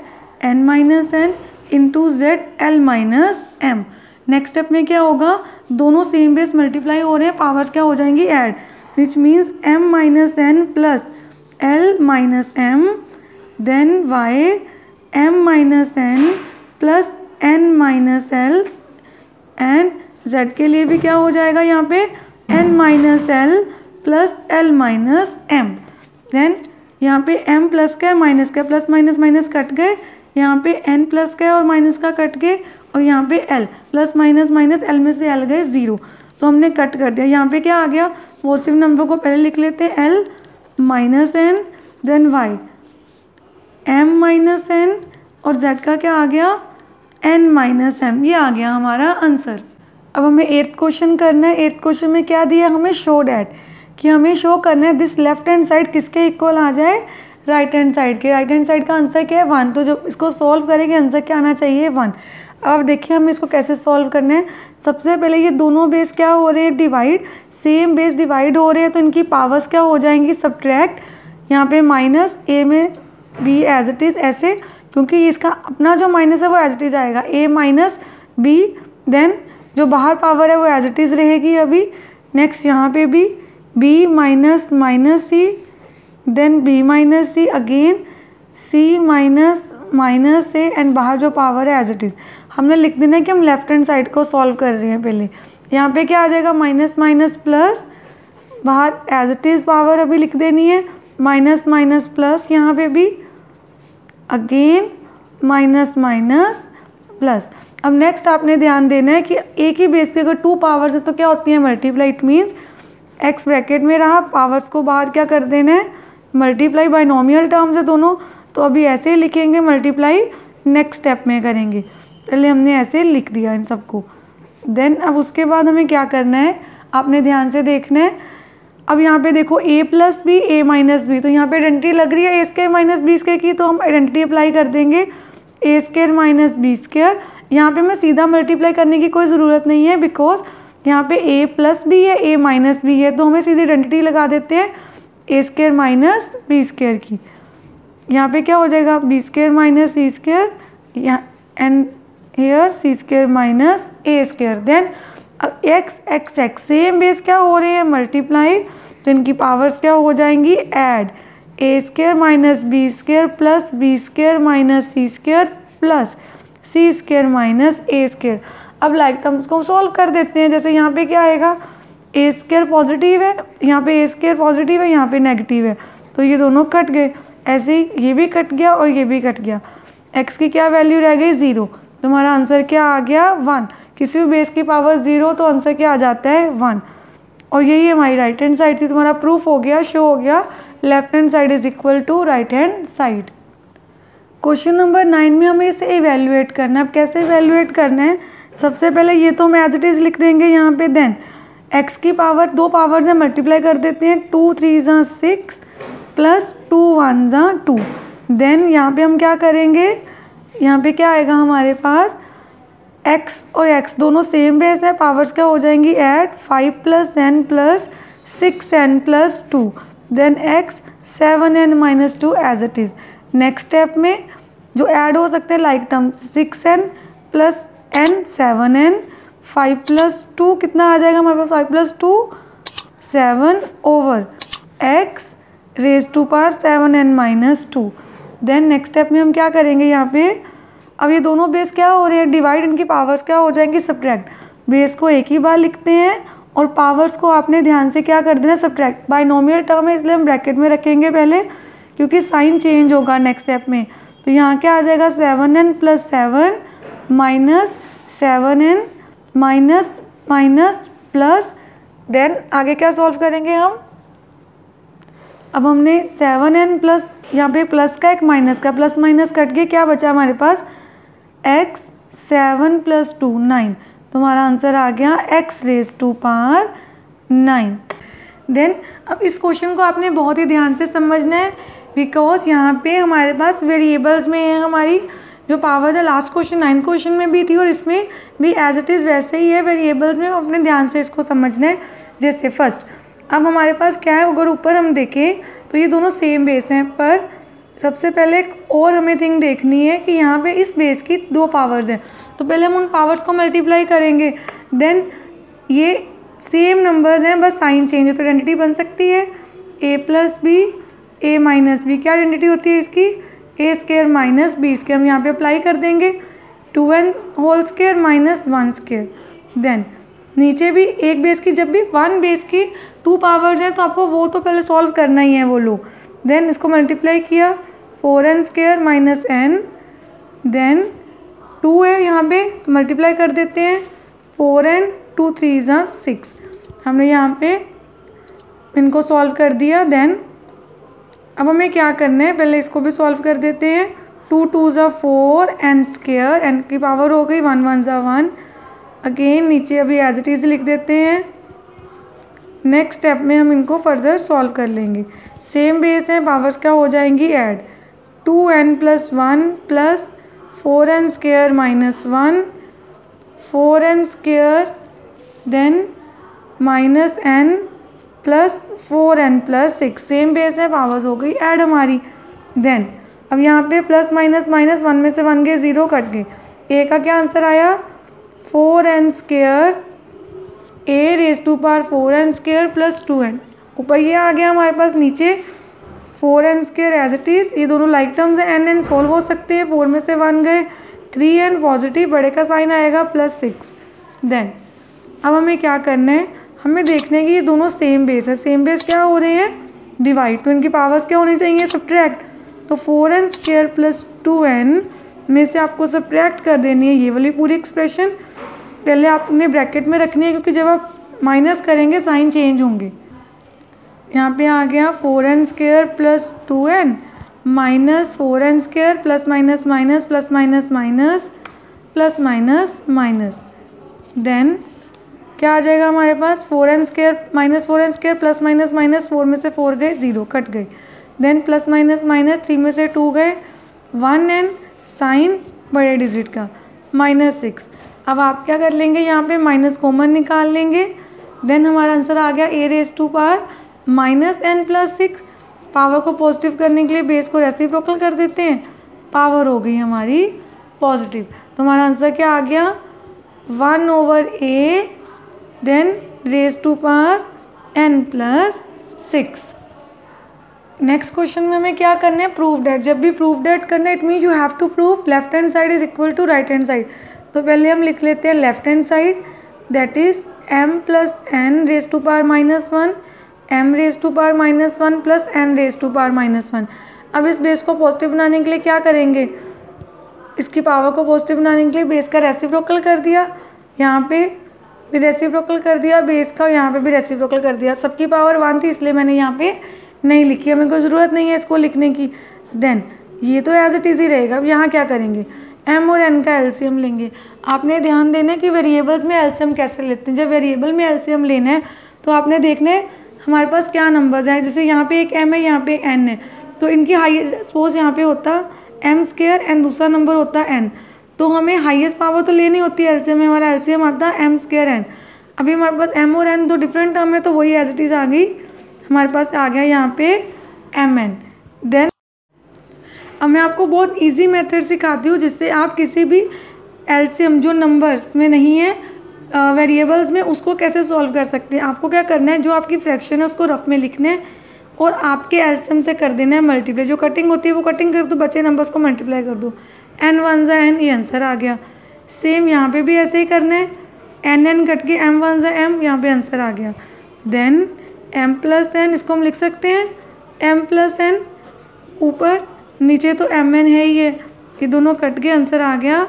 n-n into z l-m। Next step में क्या होगा, दोनों सेम बेस मल्टीप्लाई हो रहे हैं, पावर्स क्या हो जाएंगी add, which means m-n plus l-m, then y m-n plus n-l and z के लिए भी क्या हो जाएगा यहाँ पे n-l प्लस l-m। देन यहाँ पे m प्लस का माइनस का, प्लस माइनस माइनस कट गए, यहाँ पे n प्लस का और माइनस का कट गए, और यहाँ पे l plus minus minus l में से l गए 0, तो हमने कट कर दिया। यहाँ पे क्या आ गया, पॉजिटिव नंबर को पहले लिख लेते हैं l-n, देन y m-n और z का क्या आ गया n-m, ये आ गया हमारा आंसर। अब हमें 8th क्वेश्चन करना है। 8th क्वेश्चन में क्या दिया, हमें शो डैट, कि हमें शो करना है दिस लेफ्ट हैंड साइड किसके इक्वल आ जाए, राइट हैंड साइड के। राइट हैंड साइड का आंसर क्या है 1, तो जो इसको सॉल्व करेंगे आंसर क्या आना चाहिए 1। अब देखिए हमें इसको कैसे सॉल्व करना है। सबसे पहले ये दोनों बेस क्या हो रहे हैं डिवाइड, सेम बेस डिवाइड हो रहे हैं, तो इनकी पावर्स क्या हो जाएंगी सब्ट्रैक्ट, यहाँ पे माइनस a में b एज इट इज़ ऐसे, क्योंकि इसका अपना जो माइनस है वो एज इट इज़ आएगा a माइनस b, देन जो बाहर पावर है वो एज इट इज़ रहेगी अभी। नेक्स्ट यहाँ पे भी b minus minus c, then b minus c, again c minus minus a, and बाहर जो पावर है एज इट इज़। हमने लिख देना है कि हम लेफ्ट हैंड साइड को सॉल्व कर रहे हैं पहले। यहाँ पे क्या आ जाएगा माइनस माइनस प्लस, बाहर एज इट इज़ पावर अभी लिख देनी है, माइनस माइनस प्लस, यहाँ पे भी अगेन माइनस माइनस प्लस। अब नेक्स्ट आपने ध्यान देना है कि एक ही बेस के अगर 2 पावर्स है तो क्या होती है multiply, it means x bracket में रहा, पावर्स को बाहर क्या कर देना है मल्टीप्लाई, बाइनोमियल टर्म्स है दोनों, तो अभी ऐसे ही लिखेंगे, मल्टीप्लाई नेक्स्ट स्टेप में करेंगे। पहले हमने ऐसे लिख दिया इन सबको, देन अब उसके बाद हमें क्या करना है आपने ध्यान से देखना है। अब यहाँ पे देखो a plus b a minus b, तो यहाँ पे आइडेंटिटी लग रही है a square minus b square की, तो हम आइडेंटिटी अप्लाई कर देंगे a square minus b square. यहाँ पे मैं सीधा मल्टीप्लाई करने की कोई ज़रूरत नहीं है, बिकॉज यहाँ पे a प्लस बी है a माइनस बी है, तो हमें सीधी आइडेंटिटी लगा देते हैं a square minus b square की। यहाँ पे क्या हो जाएगा b square minus c square, and here c square minus a square. Then अब x सेम बेस क्या हो रहे हैं मल्टीप्लाई, तो इनकी पावर्स क्या हो जाएंगी add, a square minus b square plus b square minus c square plus c square minus a square. अब लाइक टर्म्स को सॉल्व कर देते हैं। जैसे यहाँ पे क्या आएगा ए स्क्वायर पॉजिटिव है, यहाँ पे ए स्क्वायर पॉजिटिव है, यहाँ पे नेगेटिव है, तो ये दोनों कट गए, ऐसे ही ये भी कट गया और ये भी कट गया। x की क्या वैल्यू रह गई 0, तो हमारा आंसर क्या आ गया 1। किसी भी बेस की पावर 0 तो आंसर क्या आ जाता है 1। और यही हमारी राइट हैंड साइड थी, तुम्हारा प्रूफ हो गया, शो हो गया left hand side is equal to right hand side. Question number 9 में हमें इसे इवेल्युएट करना है। अब कैसे इवेल्युएट करना है, सबसे पहले ये तो हम एज इट इज़ लिख देंगे यहाँ पे, देन x की पावर 2 पावर से मल्टीप्लाई कर देते हैं, 2 3 6 प्लस 2 1 2। देन यहाँ पे हम क्या करेंगे, यहाँ पे क्या आएगा हमारे पास x और x दोनों सेम बेस है, पावर्स क्या हो जाएंगी add, 5 plus n plus 6n plus 2, then x 7n minus 2 as it is. Next step में जो ऐड हो सकते हैं like term, 6n plus n 7n, 5 plus 2 कितना आ जाएगा हमारे पास 5 plus 2 7 over x raise to power 7n minus 2। Then next step में हम क्या करेंगे यहाँ पे, अब ये दोनों बेस क्या हो रहे हैं, डिवाइड, इनकी पावर्स क्या हो जाएंगी, सब्ट्रैक्ट। बेस को एक ही बार लिखते हैं और पावर्स को आपने ध्यान से क्या कर देना, सब्ट्रैक्ट। बाइनोमियल टर्म है इसलिए हम ब्रैकेट में रखेंगे पहले, क्योंकि साइन चेंज होगा नेक्स्ट स्टेप में। तो यहाँ क्या आ जाएगा 7n plus 7 minus 7n minus minus plus, then आगे क्या सॉल्व करेंगे हम। अब हमने 7n प्लस, यहाँ पे प्लस का एक माइनस का, प्लस माइनस कट के क्या बचा हमारे पास, x 7 प्लस 2 9। तो हमारा आंसर आ गया x raise to power 9। Then अब इस क्वेश्चन को आपने बहुत ही ध्यान से समझना है, बिकॉज यहाँ पे हमारे पास वेरिएबल्स में है हमारी जो पावर्स है। लास्ट क्वेश्चन 9th क्वेश्चन में भी थी और इसमें भी एज इट इज़ वैसे ही है, वेरिएबल्स में अपने ध्यान से इसको समझना है। जैसे फर्स्ट, अब हमारे पास क्या है, अगर ऊपर हम देखें तो ये दोनों सेम बेस हैं, पर सबसे पहले एक और हमें थिंग देखनी है कि यहाँ पे इस बेस की 2 पावर्स हैं। तो पहले हम उन पावर्स को मल्टीप्लाई करेंगे, देन ये सेम नंबर्स हैं, बस साइन चेंज है। तो आइडेंटिटी बन सकती है a plus b, a minus b. क्या आइडेंटिटी होती है इसकी, a square minus b square. हम यहाँ पे अप्लाई कर देंगे 2n whole square minus 1 square. Then नीचे भी एक बेस की, जब भी 1 बेस की 2 पावर्स हैं तो आपको वो तो पहले सॉल्व करना ही है, वो लो। देन इसको मल्टीप्लाई किया 4n square minus n, then 2 है यहाँ पे तो मल्टीप्लाई कर देते हैं 4n 2 3 ज़ा 6। हमने यहाँ पे इनको सॉल्व कर दिया। देन अब हमें क्या करना है, पहले इसको भी सॉल्व कर देते हैं 2 2 ज़ा 4 n स्क्वायर, n की पावर हो गई 1 1 ज़ा 1। अगेन नीचे अभी एज इट इज़ लिख देते हैं। नेक्स्ट स्टेप में हम इनको फर्दर सॉल्व कर लेंगे। सेम बेस है, पावर्स क्या हो जाएंगी, add 2n plus 1 plus 4n square minus 1 4n square, then minus n plus 4n plus 6। Same base है, पावर्स हो गई ऐड हमारी। देन अब यहाँ पे प्लस माइनस माइनस 1 में से 1 गए, 0 कट गए। a का क्या आंसर आया, 4n square a raise to power 4n square plus 2n। ऊपर ये आ गया हमारे पास, नीचे 4n square as it is. ये दोनों लाइक टर्म्स हैं, n सोल्व हो सकते हैं। 4 में से 1 गए, 3n पॉजिटिव, बड़े का साइन आएगा प्लस 6। देन अब हमें क्या करना है, हमें देखना है कि ये दोनों सेम बेस है। सेम बेस क्या हो रहे हैं, डिवाइड, तो इनकी पावर्स क्या होनी चाहिए, सब्ट्रैक्ट। तो 4n स्क्वायर प्लस 2n में से आपको सब्ट्रैक्ट कर देनी है ये वाली पूरी एक्सप्रेशन। पहले आपने ब्रैकेट में रखनी है, क्योंकि जब आप माइनस करेंगे साइन चेंज होंगे। यहाँ पे आ गया 4n square plus 2n minus 4n square plus minus minus plus minus minus plus minus minus. Then क्या आ जाएगा हमारे पास, 4n square minus 4n square plus minus minus, 4 में से 4 गए, 0 कट गए। देन प्लस माइनस माइनस, 3 में से 2 गए, 1n साइन बड़े डिजिट का माइनस 6। अब आप क्या कर लेंगे, यहाँ पे माइनस कॉमन निकाल लेंगे। देन हमारा आंसर आ गया a raise to power minus n plus 6। Power को पॉजिटिव करने के लिए बेस को रेसिप्रोकल कर देते हैं, पावर हो गई हमारी पॉजिटिव। तो हमारा आंसर क्या आ गया, 1/a then raise to power n plus 6। Next question में हमें क्या करना है, प्रूव डेट। जब भी प्रूव डेट करना है, it mean you have to prove left hand side is equal to right hand side. तो पहले हम लिख लेते हैं left hand side, that is m plus n raise to power minus 1, m raise to power minus 1 plus n raise to power minus 1। अब इस base को positive बनाने के लिए क्या करेंगे, इसकी पावर को पॉजिटिव बनाने के लिए बेस का रेसिप्रोकल कर दिया, यहाँ पे भी रेसिप्रोकल कर दिया बेस का, और यहाँ पे भी रेसिप्रोकल कर दिया। सबकी पावर 1 थी इसलिए मैंने यहाँ पे नहीं लिखी, हमें कोई ज़रूरत नहीं है इसको लिखने की। देन ये तो एज इट इज़ ही रहेगा। अब यहाँ क्या करेंगे, m और n का एलसीएम लेंगे। आपने ध्यान देना है कि वेरिएबल्स में एलसीएम कैसे लेते हैं। जब वेरिएबल में एलसीएम लेना है तो आपने देखना है हमारे पास क्या नंबर्स हैं। जैसे यहाँ पे एक m है, यहाँ पे एक n है, तो इनकी हाईएस्ट, सपोज यहाँ पे होता m स्क्वायर एंड दूसरा नंबर होता n, तो हमें हाईएस्ट पावर तो लेनी होती है एलसीएम में। हमारा एलसीएम आता है m स्क्वायर n। अभी हमारे पास m और n दो डिफरेंट टर्म है, तो वही एज इट इज़ आ गई, हमारे पास आ गया यहाँ पे mn। देन अब मैं आपको बहुत इजी मेथड सिखाती हूँ जिससे आप किसी भी एलसीएम जो नंबर्स में नहीं है वेरिएबल्स में, उसको कैसे सॉल्व कर सकते हैं। आपको क्या करना है, जो आपकी फ्रैक्शन है उसको रफ में लिखना है और आपके एलसीएम से कर देना है मल्टीप्लाई। जो कटिंग होती है वो कटिंग कर दो, बचे नंबर्स को मल्टीप्लाई कर दो। n 1 ज़ा n, ये आंसर आ गया। सेम यहाँ पे भी ऐसे ही करना है, n कट के m 1 ज़ा m, यहाँ पे आंसर आ गया। देन m प्लस n, इसको हम लिख सकते हैं m प्लस n, ऊपर नीचे तो mn है ही है, ये दोनों कट के आंसर आ गया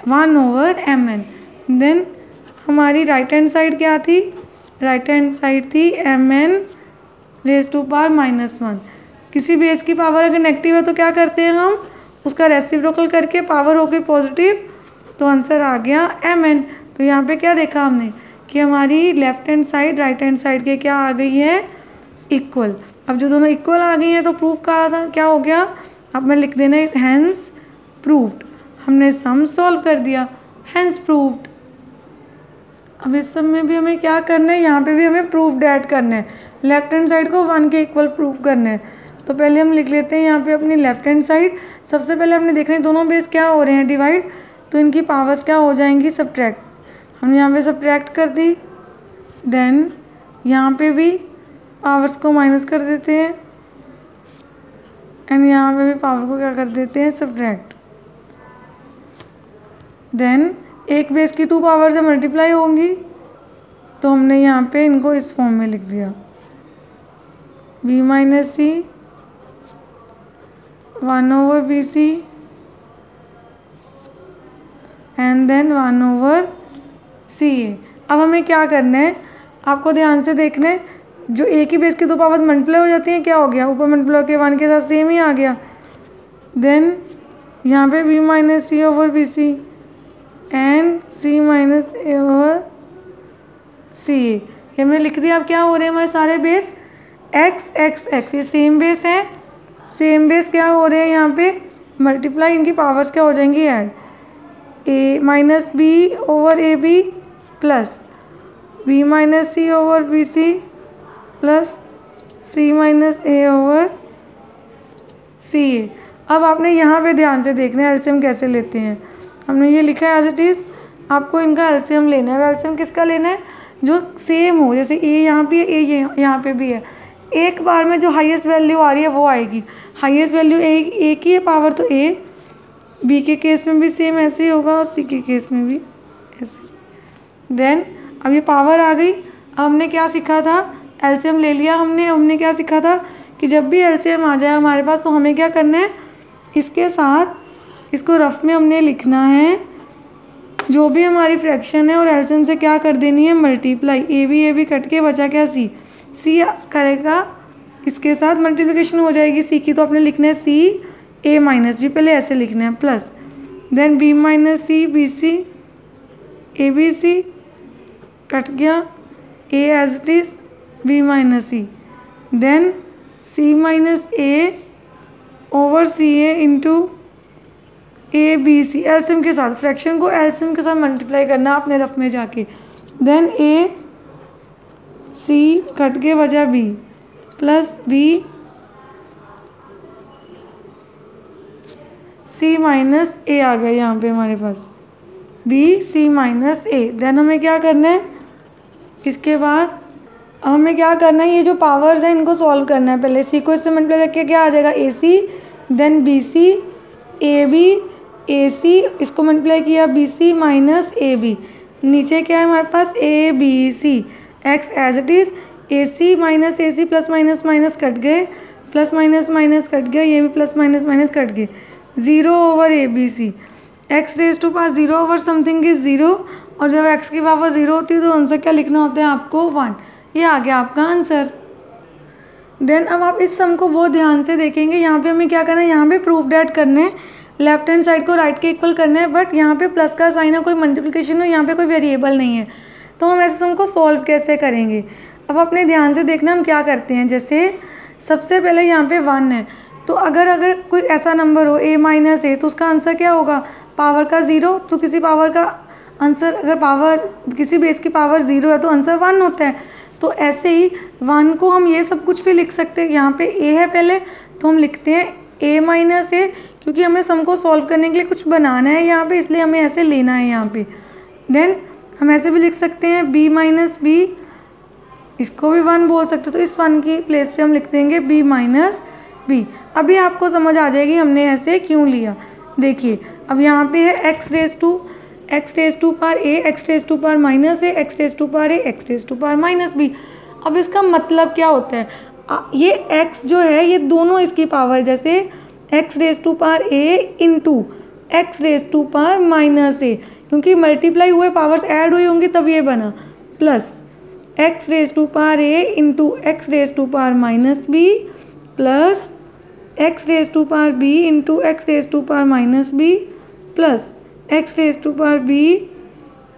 1/mn। देन हमारी राइट हैंड साइड क्या थी, राइट हैंड साइड थी mn रेज़ टू पावर -1। किसी बेस की पावर अगर नेगेटिव है तो क्या करते हैं हम, उसका रेसिप्रोकल करके पावर हो गई पॉजिटिव, तो आंसर आ गया mn। तो यहाँ पे क्या देखा हमने कि हमारी left hand side right hand side के क्या आ गई है, इक्वल। अब जो दोनों इक्वल आ गई हैं तो प्रूफ कहा था क्या हो गया, अब मैं लिख देना हैंस प्रूव्ड। हमने सम सॉल्व कर दिया, हैंस प्रूव्ड। अब इस सब में भी हमें क्या करना है, यहाँ पे भी हमें प्रूव्ड ऐड करना है, लेफ्ट हैंड साइड को 1 के इक्वल प्रूव करना है। तो पहले हम लिख लेते हैं यहाँ पे अपनी लेफ्ट हैंड साइड। सबसे पहले हमने देखना है दोनों बेस क्या हो रहे हैं, डिवाइड, तो इनकी पावर्स क्या हो जाएंगी, सब्ट्रैक्ट। हमने यहाँ पे सब्ट्रैक्ट कर दी। देन यहाँ पे भी पावर्स को माइनस कर देते हैं, एंड यहाँ पे भी पावर को क्या कर देते हैं, सब्ट्रैक्ट। देन एक बेस की 2 पावर से मल्टीप्लाई होंगी, तो हमने यहाँ पे इनको इस फॉर्म में लिख दिया, b minus c 1/bc and then 1/ca। अब हमें क्या करना है, आपको ध्यान से देखना है, जो एक ही बेस की 2 पावर्स मल्टीप्लाई हो जाती हैं, क्या हो गया, ऊपर मल्टीप्लाई के 1 के साथ सेम ही आ गया। देन यहाँ पे b minus c over b c and c minus a over c a, ये हमने लिख दिया। अब क्या हो रहे हैं हमारे सारे बेस x x x, ये सेम बेस है, सेम बेस क्या हो रहे हैं यहाँ पे मल्टीप्लाई, इनकी पावर्स क्या हो जाएंगी, add, a minus b over a b plus b minus c over b c plus c minus a over c a. अब आपने यहाँ पे ध्यान से देखना है एलसीएम कैसे लेते हैं। हमने ये लिखा है एज इट इज़, आपको इनका एलसीएम लेना है। एलसीएम किसका लेना है, जो सेम हो, जैसे a यहाँ पे है, a यहाँ पे भी है, एक बार में जो हाईएस्ट वैल्यू आ रही है वो आएगी। हाईएस्ट वैल्यू a की है पावर, तो a, b के केस में भी सेम ऐसे ही होगा और c के केस में भी ऐसे। देन अब ये पावर आ गई। अब हमने क्या सीखा था, एलसीएम ले लिया हमने क्या सीखा था कि जब भी एलसीएम आ जाए हमारे पास, तो हमें क्या करना है, इसके साथ इसको रफ में हमने लिखना है, जो भी हमारी फ्रैक्शन है और एलसीएम से क्या कर देनी है, मल्टीप्लाई। ए बी कट के बचा क्या, सी करेगा, इसके साथ मल्टीप्लिकेशन हो जाएगी सी की, तो आपने लिखना है सी ए माइनस बी, पहले ऐसे लिखना है, plus then b minus c b c a b c, cut गया a as it is b minus c, then c minus a over c a into a b c, LCM के साथ, fraction को LCM के साथ multiply करना आपने rough में जाके। देन ए सी कट के बचा b plus b c minus a आ गया यहाँ पे हमारे पास, b c minus a. Then हमें क्या करना है, इसके बाद हमें क्या करना है, ये जो पावर्स हैं इनको सॉल्व करना है। पहले सी को इससे मल्टीप्लाई करके क्या आ जाएगा, a c, then b c a b a c, इसको मल्टीप्लाई किया b c minus a b, नीचे क्या है हमारे पास, a b c, x as it is, a c minus a c, plus minus minus cut गए, plus minus minus cut गया, ये भी प्लस माइनस माइनस कट गए, 0 over a b c, x raise to pass 0 over something is 0, और जब x की power 0 होती है तो आंसर क्या लिखना होता है आपको, 1। ये आ गया आपका आंसर। देन अब आप इस सम को बहुत ध्यान से देखेंगे, यहाँ पे हमें क्या करना है, यहाँ पे प्रूफ ऐड करने हैं, लेफ्ट हैंड साइड को राइट के इक्वल करना है, बट यहाँ पे प्लस का साइन है, कोई मल्टीप्लिकेशन हो, यहाँ पे कोई वेरिएबल नहीं है, तो हम ऐसे सम को सॉल्व कैसे करेंगे। अब अपने ध्यान से देखना हम क्या करते हैं, जैसे सबसे पहले यहाँ पे 1 है, तो अगर कोई ऐसा नंबर हो a माइनस ए, तो उसका आंसर क्या होगा, पावर का 0, तो किसी पावर का आंसर, अगर पावर किसी बेस की पावर 0 है तो आंसर 1 होता है। तो ऐसे ही 1 को हम ये सब कुछ भी लिख सकते हैं, यहाँ पे a है पहले, तो हम लिखते हैं a माइनस ए, क्योंकि हमें सम को सॉल्व करने के लिए कुछ बनाना है यहाँ पे, इसलिए हमें ऐसे लेना है यहाँ पे। देन हम ऐसे भी लिख सकते हैं b माइनस बी इसको भी 1 बोल सकते हो, तो इस 1 की प्लेस पे हम लिख देंगे b माइनस बी। अभी आपको समझ आ जाएगी हमने ऐसे क्यों लिया। देखिए अब यहाँ पे है x raise to power a, x raise to power minus a, x raise to power a, x raise to power minus b। अब इसका मतलब क्या होता है, ये x जो है ये दोनों इसकी पावर, जैसे x raise to power a into x raise to power minus a, क्योंकि मल्टीप्लाई हुए पावर्स ऐड हुई होंगी तब ये बना, plus x raise to power a into x raise to power minus b plus x raise to power b into x raise to power minus b plus x raise to power b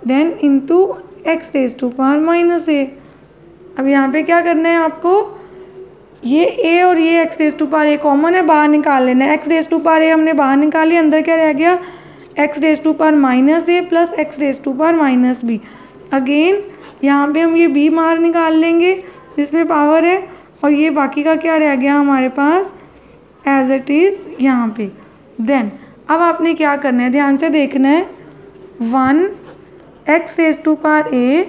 then into x raise to power minus a। अब यहाँ पे क्या करना है आपको, ये a और ये x raise to power a common है, बाहर निकाल लेना है। x raise to power a हमने बाहर निकाली, अंदर क्या रह गया x raise to power minus a plus x raise to power minus b। Again यहाँ पे हम ये b बाहर निकाल लेंगे जिसमें पावर है, और ये बाकी का क्या रह गया हमारे पास एज इट इज़ यहाँ पे। देन अब आपने क्या करना है, ध्यान से देखना है, 1 x raise to power a,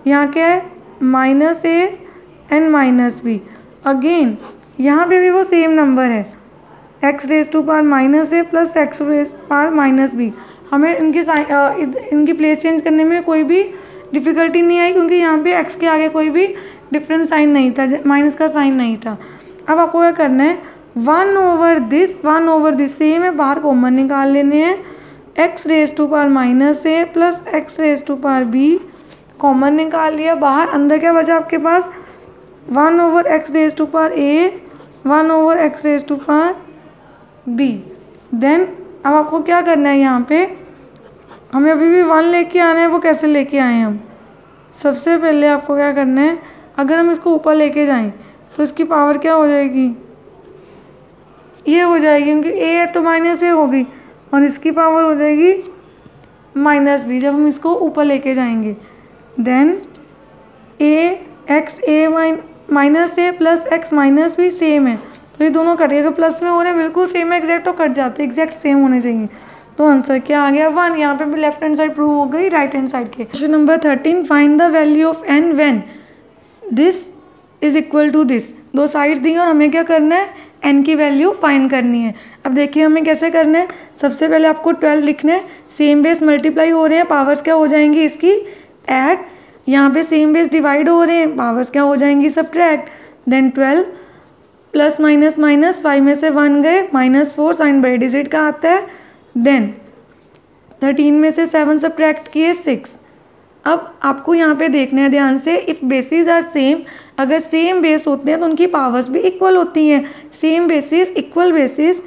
यहाँ क्या है minus a and minus b। Again यहाँ पे भी वो सेम नंबर है x raise to power minus a plus x raise to power minus b। हमें इनकी प्लेस चेंज करने में कोई भी डिफ़िकल्टी नहीं आई, क्योंकि यहाँ पे x के आगे कोई भी डिफरेंट साइन नहीं था, माइनस का साइन नहीं था। अब आपको क्या करना है, 1 ओवर दिस सेम है, बाहर कॉमन निकाल लेने हैं, x raise to power minus a plus x raise to power b common निकाल लिया बाहर, अंदर क्या बचा आपके पास 1 over x raise to power a 1 over x raise to power b। Then अब आपको क्या करना है, यहाँ पे हमें अभी भी 1 लेके आना है। वो कैसे लेके आए हम, सबसे पहले आपको क्या करना है, अगर हम इसको ऊपर लेके जाएं तो इसकी पावर क्या हो जाएगी, ये हो जाएगी, क्योंकि a है तो माइनस a होगी, और इसकी पावर हो जाएगी माइनस b जब हम इसको ऊपर लेके जाएंगे। Then x a minus a plus x minus b same है, तो ये दोनों कटेगा, प्लस में हो रहे हैं बिल्कुल सेम है, एग्जैक्ट तो कट जाते हैं, एग्जैक्ट सेम होने चाहिए। तो आंसर क्या आ गया 1। यहाँ पे भी लेफ्ट हैंड साइड प्रूव हो गई राइट हैंड साइड के। Question number 13, find the value of n when this is equal to this. दो साइड्स दी और हमें क्या करना है, n की वैल्यू फाइंड करनी है। अब देखिए हमें कैसे करना है, सबसे पहले आपको 12 लिखना है, सेम बेस मल्टीप्लाई हो रहे हैं, पावर्स क्या हो जाएंगी इसकी ऐड, यहाँ पे सेम बेस डिवाइड हो रहे हैं, पावर्स क्या हो जाएंगी subtract. Then 12 plus minus minus 5 में से 1 गए, -4 साइन बड़े डिजिट का आता है। देन 13 में से 7 सब्ट्रैक्ट किए 6। अब आपको यहाँ पे देखना है ध्यान से, इफ़ बेसिस आर सेम, अगर सेम बेस होते हैं तो उनकी पावर्स भी इक्वल होती हैं। Same basis equal basis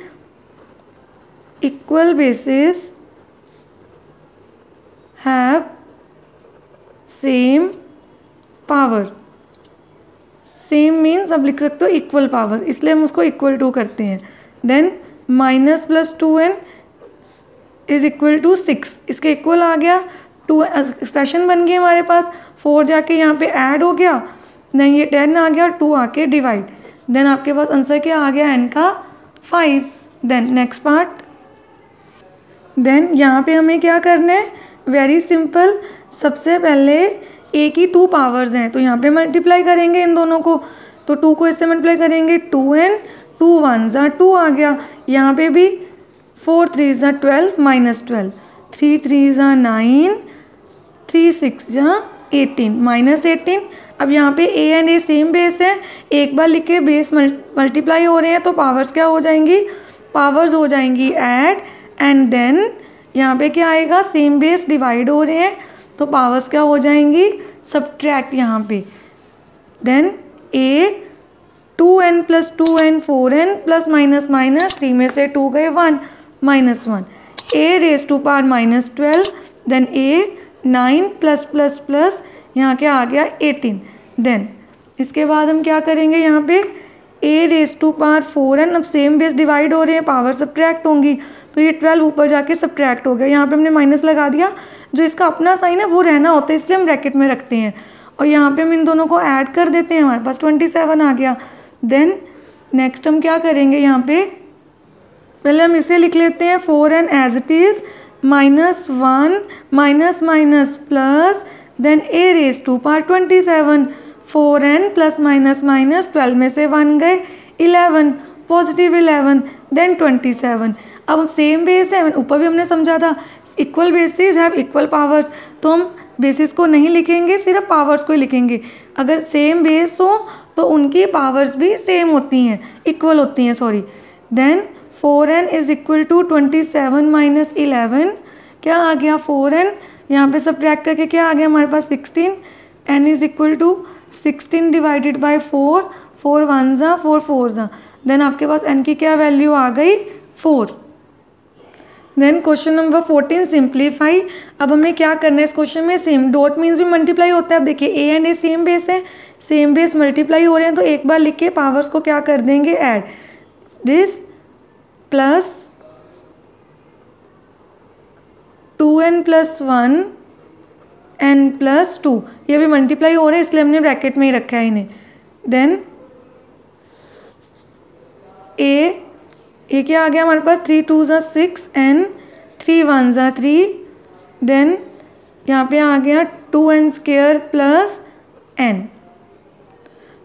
have same power. Same means अब लिख सकते हो इक्वल पावर, इसलिए हम उसको इक्वल टू करते हैं। Then minus plus 2n is equal to 6, इसके इक्वल आ गया। 2 एक्सप्रेशन बन गई हमारे पास, 4 जाके यहाँ पे ऐड हो गया, देन ये 10 आ गया और 2 आके डिवाइड। देन आपके पास आंसर क्या आ गया n का 5। देन नेक्स्ट पार्ट, देन यहाँ पे हमें क्या करना है, वेरी सिंपल, सबसे पहले a की 2 पावर्स हैं तो यहाँ पे मल्टीप्लाई करेंगे इन दोनों को, तो 2 को इससे मल्टीप्लाई करेंगे, 2n 2 1 2 आ गया। यहाँ पे भी 4 3 12 -12, 3 3 9, 3 6 18 -18। अब यहाँ पे a and a same base है, एक बार लिख के बेस मल्टीप्लाई हो रहे हैं तो पावर्स क्या हो जाएंगी, पावर्स हो जाएंगी ऐड, एंड देन यहाँ पे क्या आएगा, सेम बेस डिवाइड हो रहे हैं तो पावर्स क्या हो जाएंगी सब्ट्रैक्ट यहाँ पे। Then a 2n plus 2n 4n plus minus minus 3 में से 2 गए 1 -1, a raise to power -12, then a 9 plus plus plus यहाँ क्या आ गया 18। देन इसके बाद हम क्या करेंगे, यहाँ पे a raise to power 4n, अब सेम बेस डिवाइड हो रहे हैं, पावर सब्ट्रैक्ट होंगी तो ये 12 ऊपर जाके सब्ट्रैक्ट हो गया। यहाँ पे हमने माइनस लगा दिया, जो इसका अपना साइन है वो रहना होता है इसलिए हम ब्रैकेट में रखते हैं, और यहाँ पे हम इन दोनों को ऐड कर देते हैं, हमारे पास 27 आ गया। देन नेक्स्ट हम क्या करेंगे, यहाँ पे पहले हम इसे लिख लेते हैं 4n as it is, -1 minus minus plus, then a raise to power 27, 4n plus minus minus 12 में से 1 गए, 11 पॉजिटिव 11 देन 27। अब सेम बेस है, ऊपर भी हमने समझा था equal basis have equal powers, तो हम बेसिस को नहीं लिखेंगे, सिर्फ पावर्स को ही लिखेंगे। अगर सेम बेस हो तो उनकी पावर्स भी सेम होती हैं, इक्वल होती हैं, sorry. Then 4n is equal to 27 minus 11, क्या आ गया 4n, यहाँ पे सब्ट्रैक्ट करके क्या आ गया हमारे पास 16, n is equal to 16 divided by 4, 4 1 जा 4 4 जा, देन आपके पास n की क्या वैल्यू आ गई 4। Then question number 14 simplify. अब हमें क्या करना है इस क्वेश्चन में, सेम डॉट मीन्स भी मल्टीप्लाई होता है। अब देखिए a and a same base है, सेम बेस मल्टीप्लाई हो रहे हैं, तो एक बार लिख के पावर्स को क्या कर देंगे add, this plus 2n plus 1 n plus 2, ये भी मल्टीप्लाई हो रहे हैं इसलिए हमने ब्रैकेट में ही रखा है इन्हें। देन ए क्या आ गया हमारे पास 3 2 ज़ा 6 n 3 1 ज़ा 3, देन यहाँ पे आ गया 2n स्क्वायर प्लस n।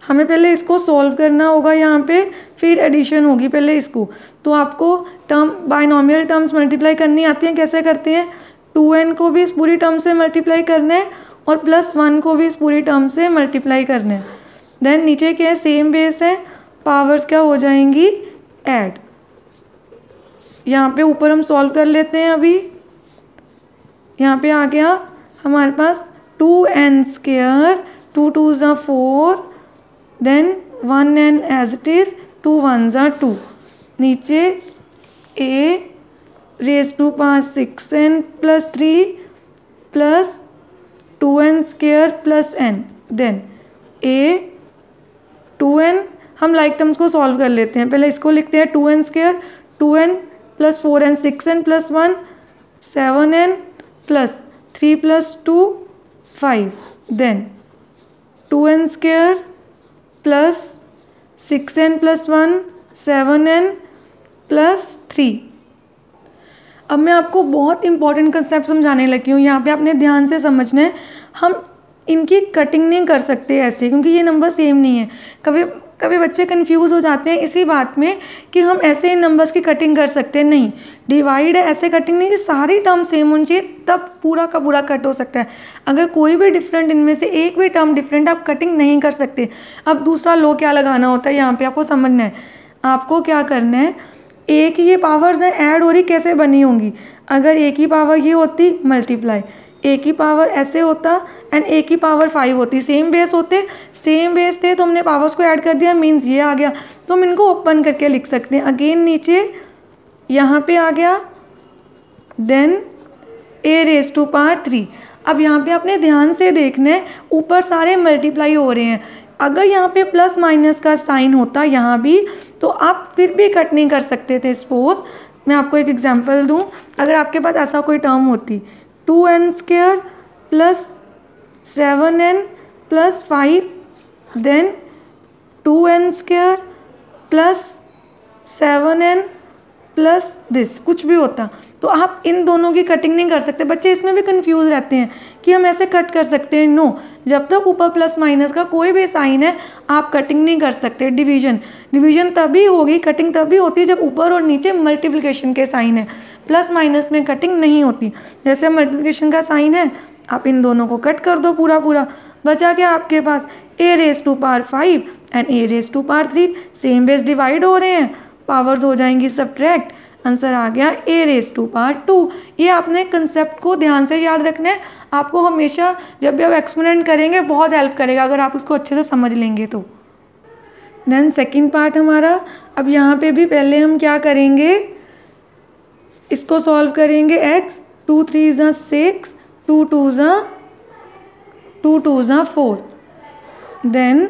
हमें पहले इसको सॉल्व करना होगा यहाँ पे, फिर एडिशन होगी पहले इसको। तो आपको टर्म बाइनोमियल टर्म्स मल्टीप्लाई करनी आती हैं, कैसे करते हैं, 2n को भी इस पूरी टर्म से मल्टीप्लाई करना है और प्लस 1 को भी इस पूरी टर्म से मल्टीप्लाई करना है। देन नीचे क्या है सेम बेस है, पावर्स क्या हो जाएंगी ऐड। यहाँ पे ऊपर हम सॉल्व कर लेते हैं अभी, यहाँ पे आ गया हमारे पास 2n स्क्वायर 2 2 ज़ा 4, then 1n as it is 2 1 ज़ा 2, नीचे a raise to power 6n plus 3 plus 2n square plus n, then a 2n, हम लाइक टर्म्स को सॉल्व कर लेते हैं। पहले इसको लिखते हैं 2n square 2n plus 4n 6n plus 1 7n plus 3 plus 2 5, then 2n square plus 6n plus 1 7n plus 3। अब मैं आपको बहुत इंपॉर्टेंट कंसेप्ट समझाने लगी हूँ, यहाँ पे आपने ध्यान से समझना है। हम इनकी कटिंग नहीं कर सकते ऐसे, क्योंकि ये नंबर सेम नहीं है। कभी कभी बच्चे कंफ्यूज हो जाते हैं इसी बात में कि हम ऐसे इन नंबर्स की कटिंग कर सकते हैं, नहीं, डिवाइड है ऐसे कटिंग नहीं कि सारी टर्म सेम होनी चाहिए, तब पूरा का पूरा कट हो सकता है। अगर कोई भी डिफरेंट इनमें से एक भी टर्म डिफरेंट, आप कटिंग नहीं कर सकते। अब दूसरा लो क्या लगाना होता है, यहाँ पे आपको समझना है। आपको क्या करना है, एक ही ये पावर्स हैं ऐड हो रही, कैसे बनी होंगी, अगर एक ही पावर ये होती मल्टीप्लाई, एक ही पावर ऐसे होता एंड एक ही पावर 5 होती, सेम बेस होते, सेम बेस थे तो हमने पावर्स को ऐड कर दिया, मीन्स ये आ गया। तो हम इनको ओपन करके लिख सकते हैं। अगेन नीचे यहाँ पे आ गया, then a raise to power 3। अब यहाँ पे आपने ध्यान से देखना है, ऊपर सारे मल्टीप्लाई हो रहे हैं। अगर यहाँ पे प्लस माइनस का साइन होता यहाँ भी, तो आप फिर भी कट नहीं कर सकते थे। सपोज मैं आपको एक एग्जांपल दूँ, अगर आपके पास ऐसा कोई टर्म होती 2n square plus 7n plus 5, then 2n square plus 7n plus this, कुछ भी होता, तो आप इन दोनों की कटिंग नहीं कर सकते। बच्चे इसमें भी कंफ्यूज रहते हैं कि हम ऐसे कट कर सकते हैं, नो, जब तक ऊपर प्लस माइनस का कोई भी साइन है आप कटिंग नहीं कर सकते। डिवीजन तभी होगी, कटिंग तभी होती है जब ऊपर और नीचे मल्टीप्लिकेशन के साइन है, प्लस माइनस में कटिंग नहीं होती। जैसे मल्टीप्लिकेशन का साइन है, आप इन दोनों को कट कर दो पूरा पूरा, बचा क्या आपके पास a raise to power 5 and a raise to power 3, same base divide हो रहे हैं, पावर्स हो जाएंगी सब्ट्रैक्ट, आंसर आ गया a रेज टू पावर 2। ये आपने कंसेप्ट को ध्यान से याद रखना है, आपको हमेशा जब भी आप एक्सपेरिमेंट करेंगे बहुत हेल्प करेगा अगर आप उसको अच्छे से समझ लेंगे तो। देन सेकंड पार्ट हमारा, अब यहाँ पे भी पहले हम क्या करेंगे, इसको सॉल्व करेंगे। x 2 3 ज़ा 6 2 2 ज़ा 4, देन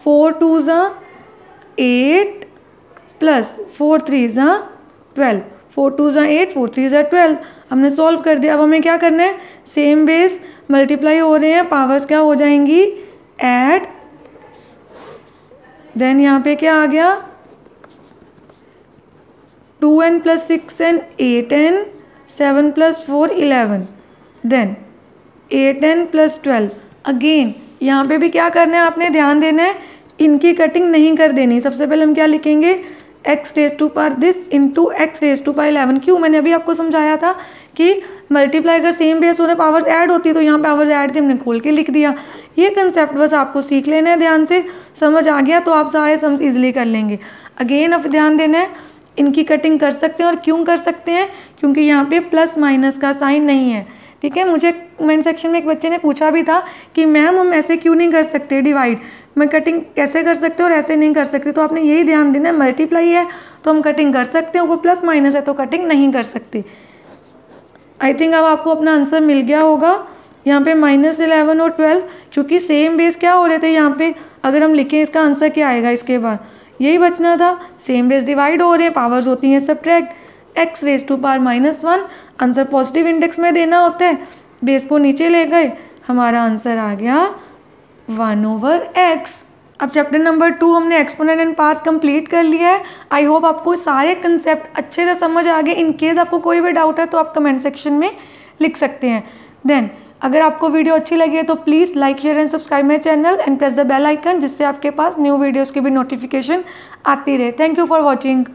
4 2 ज़ा 8 प्लस 4 3 ज़ा 12, 4 2 ज़ा 8 4 3 ज़ा 12, हमने सॉल्व कर दिया। अब हमें क्या करना है, सेम बेस मल्टीप्लाई हो रहे हैं, पावर्स क्या हो जाएंगी ऐड, देन यहाँ पे क्या आ गया 2n plus 6n 8n 7 plus 4 11, then 8n plus 12, again यहाँ पे भी क्या करना है आपने, ध्यान देना है, इनकी कटिंग नहीं कर देनी। सबसे पहले हम क्या लिखेंगे, x raise to power this into x raise to power 11। क्यों, मैंने अभी आपको समझाया था कि मल्टीप्लाई अगर सेम बेस होने पावर्स ऐड होती है तो यहाँ पावर्स ऐड थी, हमने खोल के लिख दिया। ये कंसेप्ट बस आपको सीख लेना है ध्यान से, समझ आ गया तो आप सारे सम्स इजीली कर लेंगे। अगेन अब ध्यान देना है, इनकी कटिंग कर सकते हैं, और क्यों कर सकते हैं, क्योंकि यहाँ पे प्लस माइनस का साइन नहीं है। ठीक है, मुझे कमेंट सेक्शन में एक बच्चे ने पूछा भी था कि मैम हम ऐसे क्यों नहीं कर सकते डिवाइड, मैं कटिंग कैसे कर सकते और ऐसे नहीं कर सकते। तो आपने यही ध्यान देना है, मल्टीप्लाई है तो हम कटिंग कर सकते हैं, वो प्लस माइनस है तो कटिंग नहीं कर सकते। आई थिंक अब आपको अपना आंसर मिल गया होगा। यहाँ पे -11 और 12 क्योंकि सेम बेस क्या हो रहे थे यहाँ पे, अगर हम लिखें इसका आंसर क्या आएगा, इसके बाद यही बचना था, सेम बेस डिवाइड हो रहे हैं, पावर्स होती हैं subtract, x raise to power -1, answer positive index में देना होता है, बेस को नीचे ले गए, हमारा आंसर आ गया 1/x। अब चैप्टर नंबर 2 हमने एक्सपोनेंट एंड पार्ट्स कंप्लीट कर लिया है। आई होप आपको सारे कंसेप्ट अच्छे से समझ आ गए। इन केस आपको कोई भी डाउट है तो आप कमेंट सेक्शन में लिख सकते हैं। देन अगर आपको वीडियो अच्छी लगी है तो please like share and subscribe my channel and press the bell icon, जिससे आपके पास न्यू वीडियोज़ की भी नोटिफिकेशन आती रहे। Thank you for watching.